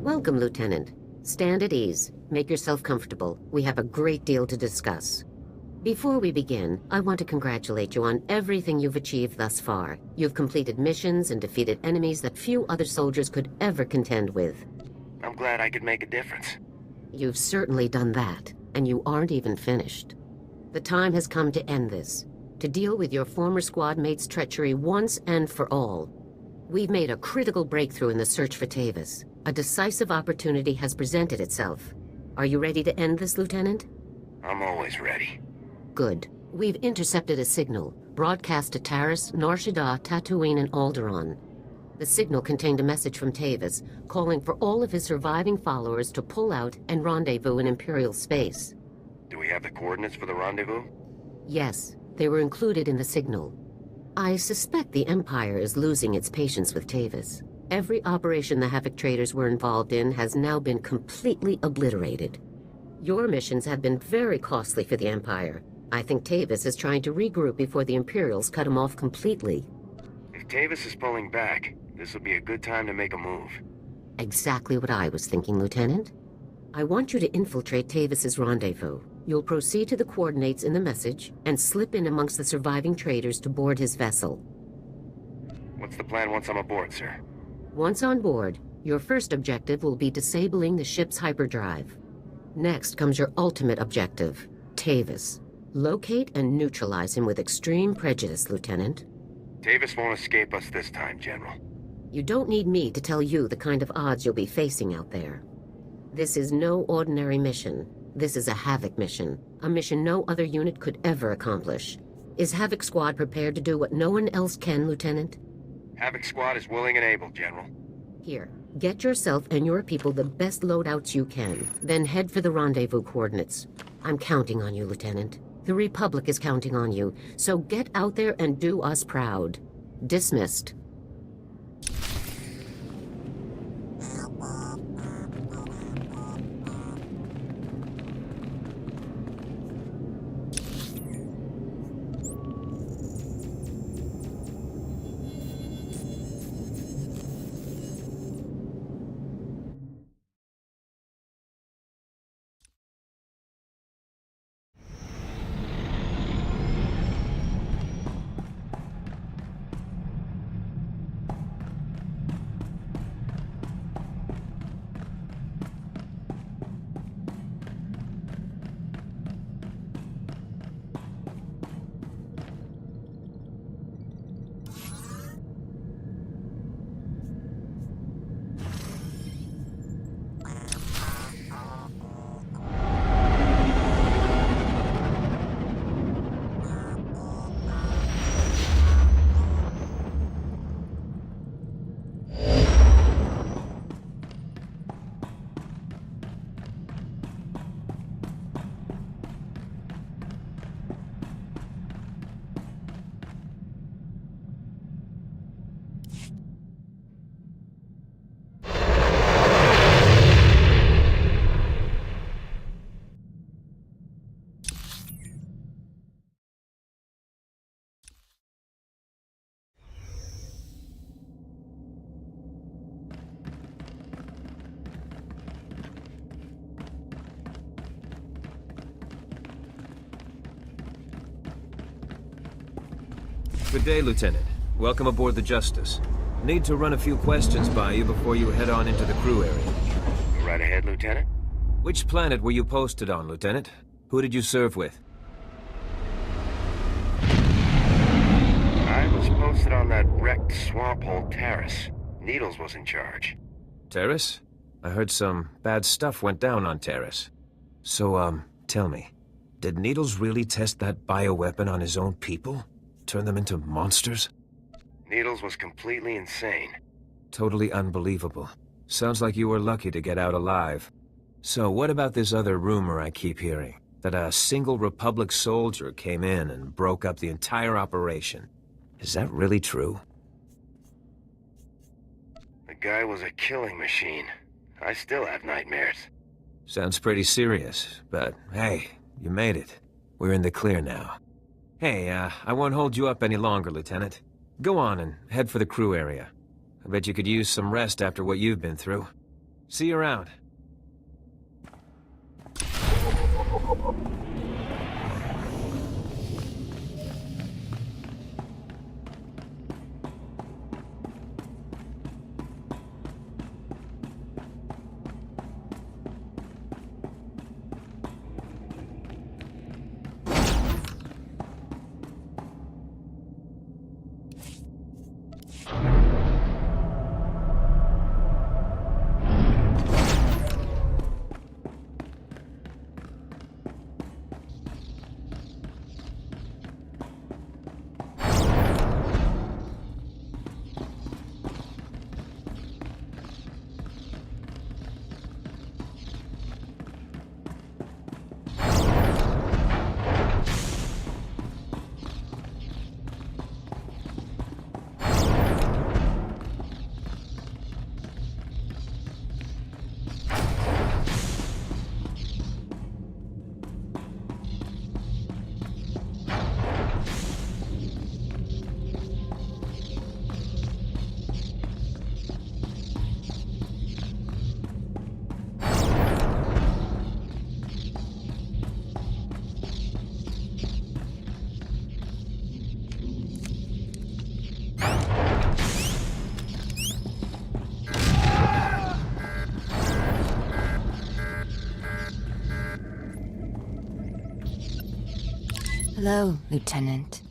Welcome, Lieutenant. Stand at ease. Make yourself comfortable. We have a great deal to discuss. Before we begin, I want to congratulate you on everything you've achieved thus far. You've completed missions and defeated enemies that few other soldiers could ever contend with. I'm glad I could make a difference. You've certainly done that, and you aren't even finished. The time has come to end this, to deal with your former squad mate's treachery once and for all. We've made a critical breakthrough in the search for Tavis. A decisive opportunity has presented itself. Are you ready to end this, Lieutenant? I'm always ready. Good. We've intercepted a signal, broadcast to Taris, Nar Shaddaa, Tatooine, and Alderaan. The signal contained a message from Tavis, calling for all of his surviving followers to pull out and rendezvous in Imperial space. Do we have the coordinates for the rendezvous? Yes, they were included in the signal. I suspect the Empire is losing its patience with Tavis. Every operation the Havoc traders were involved in has now been completely obliterated. Your missions have been very costly for the Empire. I think Tavis is trying to regroup before the Imperials cut him off completely. If Tavis is pulling back, this will be a good time to make a move. Exactly what I was thinking, Lieutenant. I want you to infiltrate Tavis's rendezvous. You'll proceed to the coordinates in the message and slip in amongst the surviving traders to board his vessel. What's the plan once I'm aboard, sir? Once on board, your first objective will be disabling the ship's hyperdrive. Next comes your ultimate objective, Tavis. Locate and neutralize him with extreme prejudice, Lieutenant. Tavis won't escape us this time, General. You don't need me to tell you the kind of odds you'll be facing out there. This is no ordinary mission. This is a Havoc mission, a mission no other unit could ever accomplish. Is Havoc Squad prepared to do what no one else can, Lieutenant? Havoc Squad is willing and able, General. Here, get yourself and your people the best loadouts you can, then head for the rendezvous coordinates. I'm counting on you, Lieutenant. The Republic is counting on you, so get out there and do us proud. Dismissed. Good day, Lieutenant. Welcome aboard the Justice. Need to run a few questions by you before you head on into the crew area. Right ahead, Lieutenant. Which planet were you posted on, Lieutenant? Who did you serve with? I was posted on that wrecked swamp hole Terrace. Needles was in charge. Terrace? I heard some bad stuff went down on Terrace. So, tell me, did Needles really test that bioweapon on his own people? Turn them into monsters? Needles was completely insane. Totally unbelievable. Sounds like you were lucky to get out alive. So what about this other rumor I keep hearing? That a single Republic soldier came in and broke up the entire operation. Is that really true? The guy was a killing machine. I still have nightmares. Sounds pretty serious, but hey, you made it. We're in the clear now. Hey, I won't hold you up any longer, Lieutenant. Go on and head for the crew area. I bet you could use some rest after what you've been through. See you around. Hello, Lieutenant.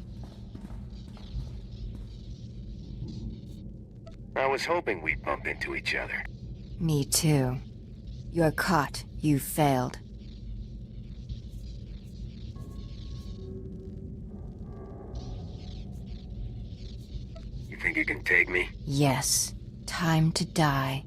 I was hoping we'd bump into each other. Me too. You're caught. You failed. you can take me? Yes. Time to die.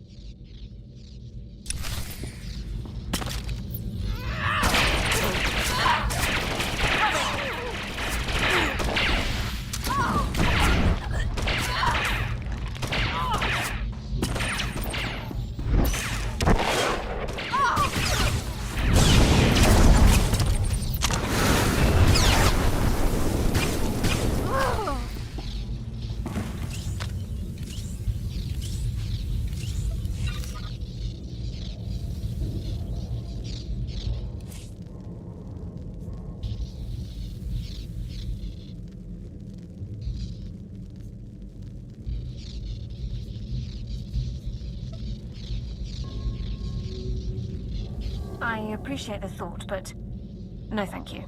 I appreciate the thought, but no thank you.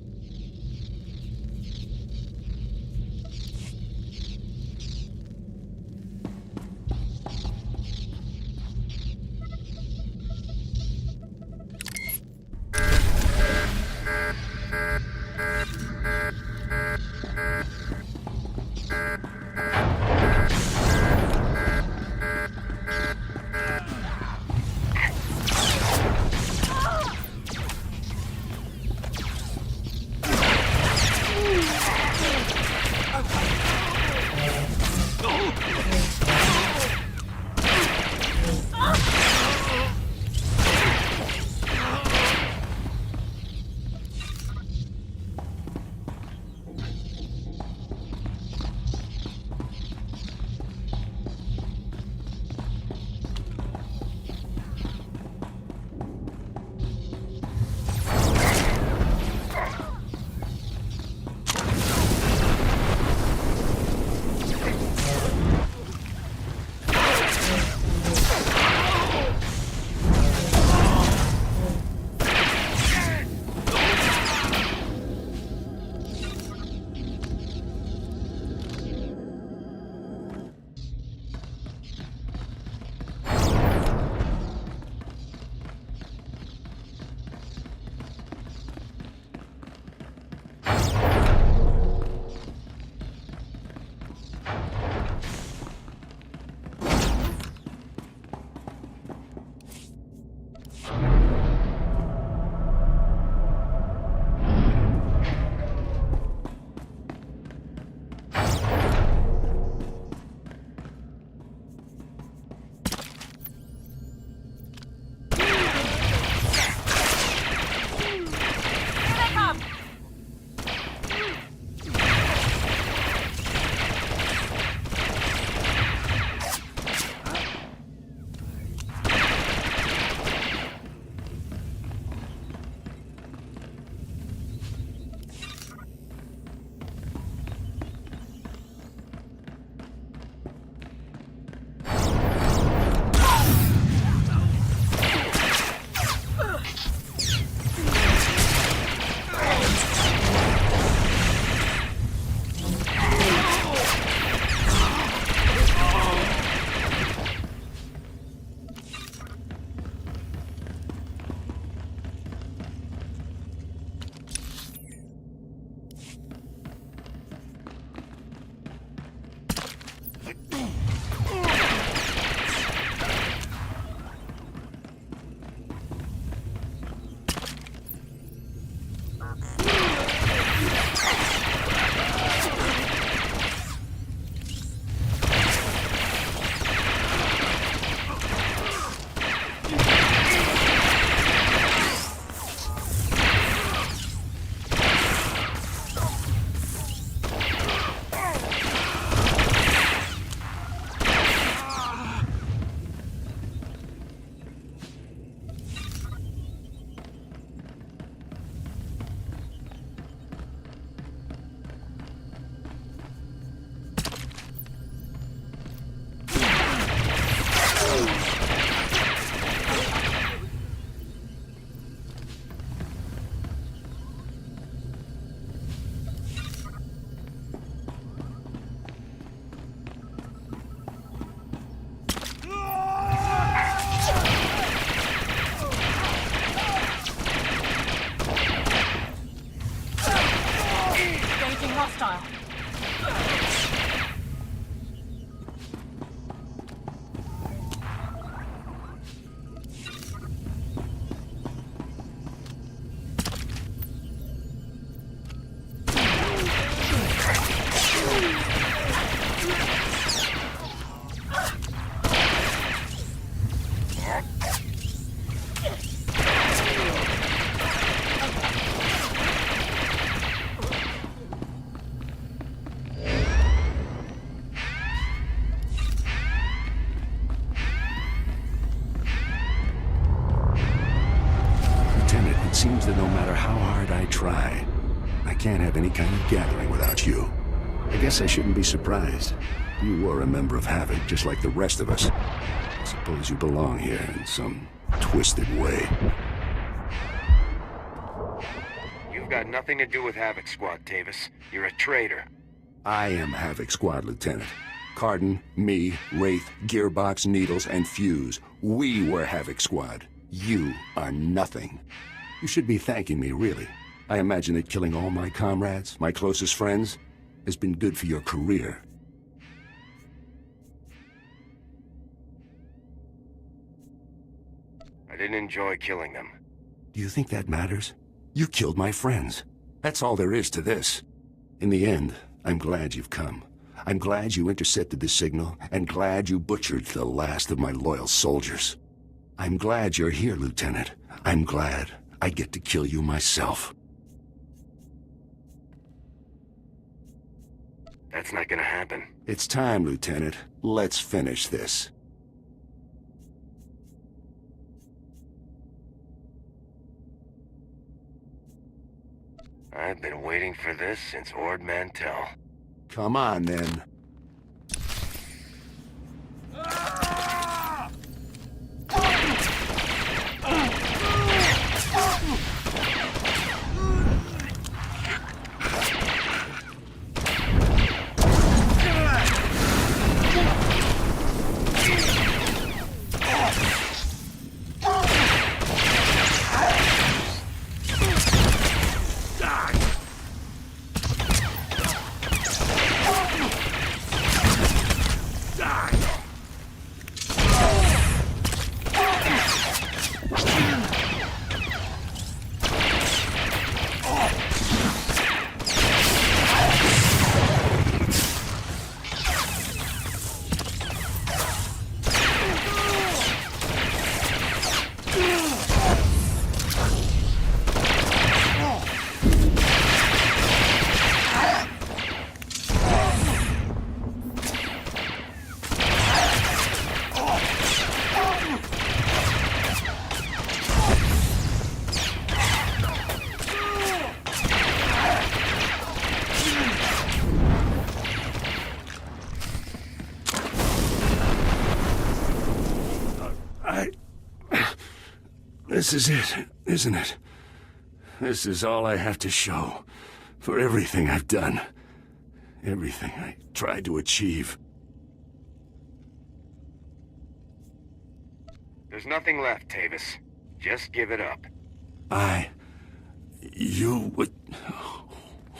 Hostile. can't have any kind of gathering without you. I guess I shouldn't be surprised. You were a member of Havoc, just like the rest of us. I suppose you belong here in some twisted way. You've got nothing to do with Havoc Squad, Tavis. You're a traitor. I am Havoc Squad, Lieutenant. Cardin, me, Wraith, Gearbox, Needles, and Fuse. We were Havoc Squad. You are nothing. You should be thanking me, really. I imagine that killing all my comrades, my closest friends, has been good for your career. I didn't enjoy killing them. Do you think that matters? You killed my friends. That's all there is to this. In the end, I'm glad you've come. I'm glad you intercepted the signal, and glad you butchered the last of my loyal soldiers. I'm glad you're here, Lieutenant. I'm glad I get to kill you myself. That's not gonna happen. It's time, Lieutenant. Let's finish this. I've been waiting for this since Ord Mantell. Come on, then. This is it, isn't it? This is all I have to show for everything I've done. Everything I tried to achieve. There's nothing left, Tavis. Just give it up.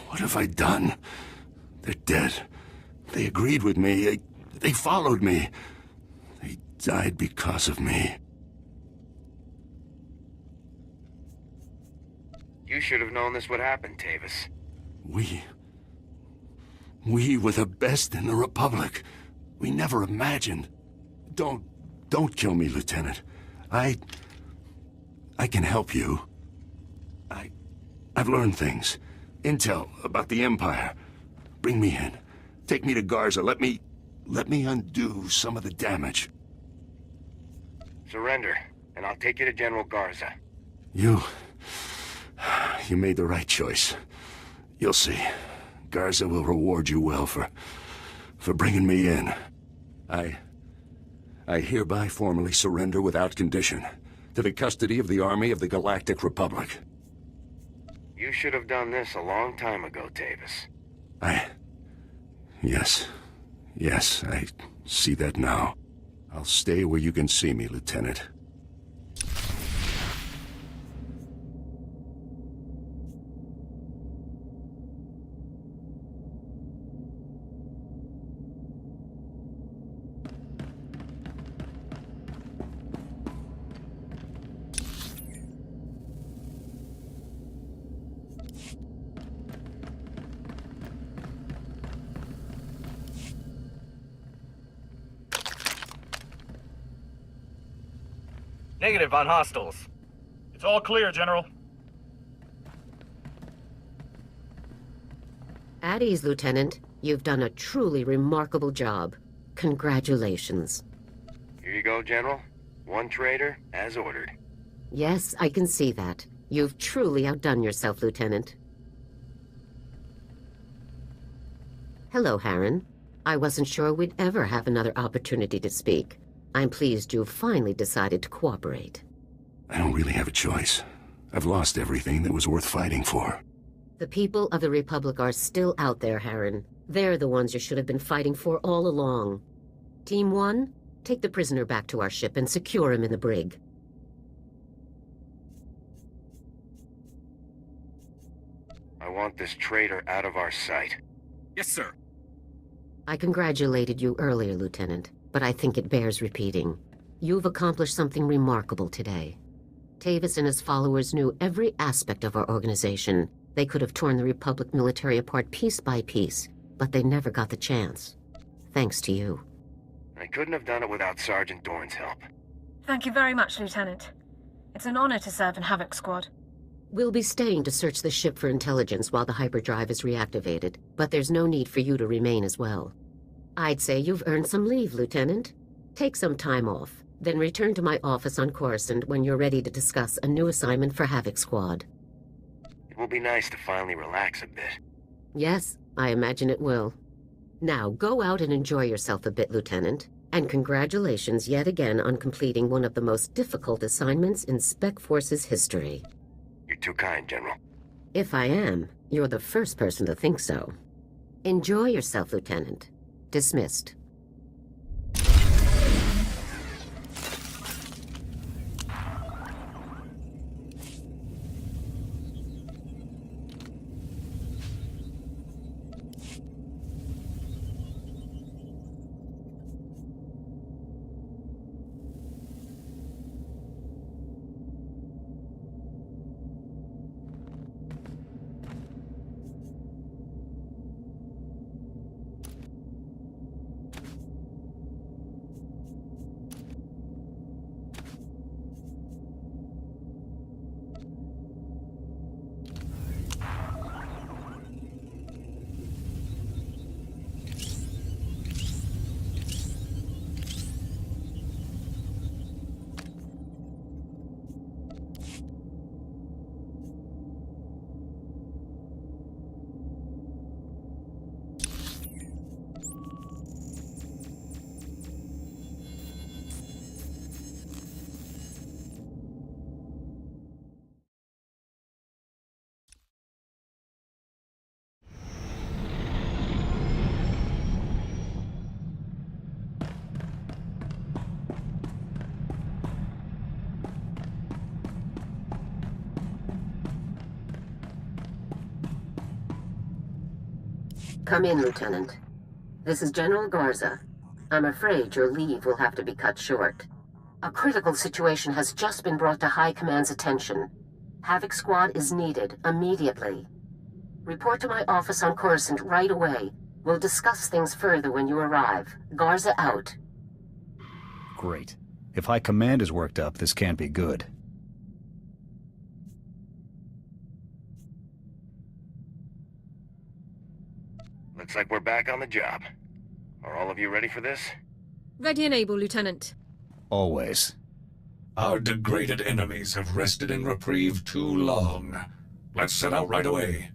What have I done? They're dead. They agreed with me. They followed me. They died because of me. You should have known this would happen, Tavis. We were the best in the Republic. We never imagined. Don't kill me, Lieutenant. I can help you. I've learned things. Intel about the Empire. Bring me in. Take me to Garza. Let me undo some of the damage. Surrender, and I'll take you to General Garza. You made the right choice. You'll see. Garza will reward you well for bringing me in. I hereby formally surrender without condition to the custody of the Army of the Galactic Republic. You should have done this a long time ago, Tavis. Yes, I see that now. I'll stay where you can see me, Lieutenant. Negative on hostiles. It's all clear, General. At ease, Lieutenant. You've done a truly remarkable job. Congratulations. Here you go, General. One traitor, as ordered. Yes, I can see that. You've truly outdone yourself, Lieutenant. Hello, Harren. I wasn't sure we'd ever have another opportunity to speak. I'm pleased you've finally decided to cooperate. I don't really have a choice. I've lost everything that was worth fighting for. The people of the Republic are still out there, Harren. They're the ones you should have been fighting for all along. Team 1, take the prisoner back to our ship and secure him in the brig. I want this traitor out of our sight. Yes, sir. I congratulated you earlier, Lieutenant, but I think it bears repeating. You've accomplished something remarkable today. Tavis and his followers knew every aspect of our organization. They could have torn the Republic military apart piece by piece, but they never got the chance. Thanks to you. I couldn't have done it without Sergeant Dorn's help. Thank you very much, Lieutenant. It's an honor to serve in Havoc Squad. We'll be staying to search the ship for intelligence while the hyperdrive is reactivated, but there's no need for you to remain as well. I'd say you've earned some leave, Lieutenant. Take some time off, then return to my office on Coruscant when you're ready to discuss a new assignment for Havoc Squad. It will be nice to finally relax a bit. Yes, I imagine it will. Now, go out and enjoy yourself a bit, Lieutenant. And congratulations yet again on completing one of the most difficult assignments in Spec Force's history. You're too kind, General. If I am, you're the first person to think so. Enjoy yourself, Lieutenant. Dismissed. Come in, Lieutenant. This is General Garza. I'm afraid your leave will have to be cut short. A critical situation has just been brought to High Command's attention. Havoc Squad is needed immediately. Report to my office on Coruscant right away. We'll discuss things further when you arrive. Garza out. Great. If High Command is worked up, this can't be good. Looks like we're back on the job. Are all of you ready for this? Ready and able, Lieutenant. Always. Our degraded enemies have rested in reprieve too long. Let's set out right away.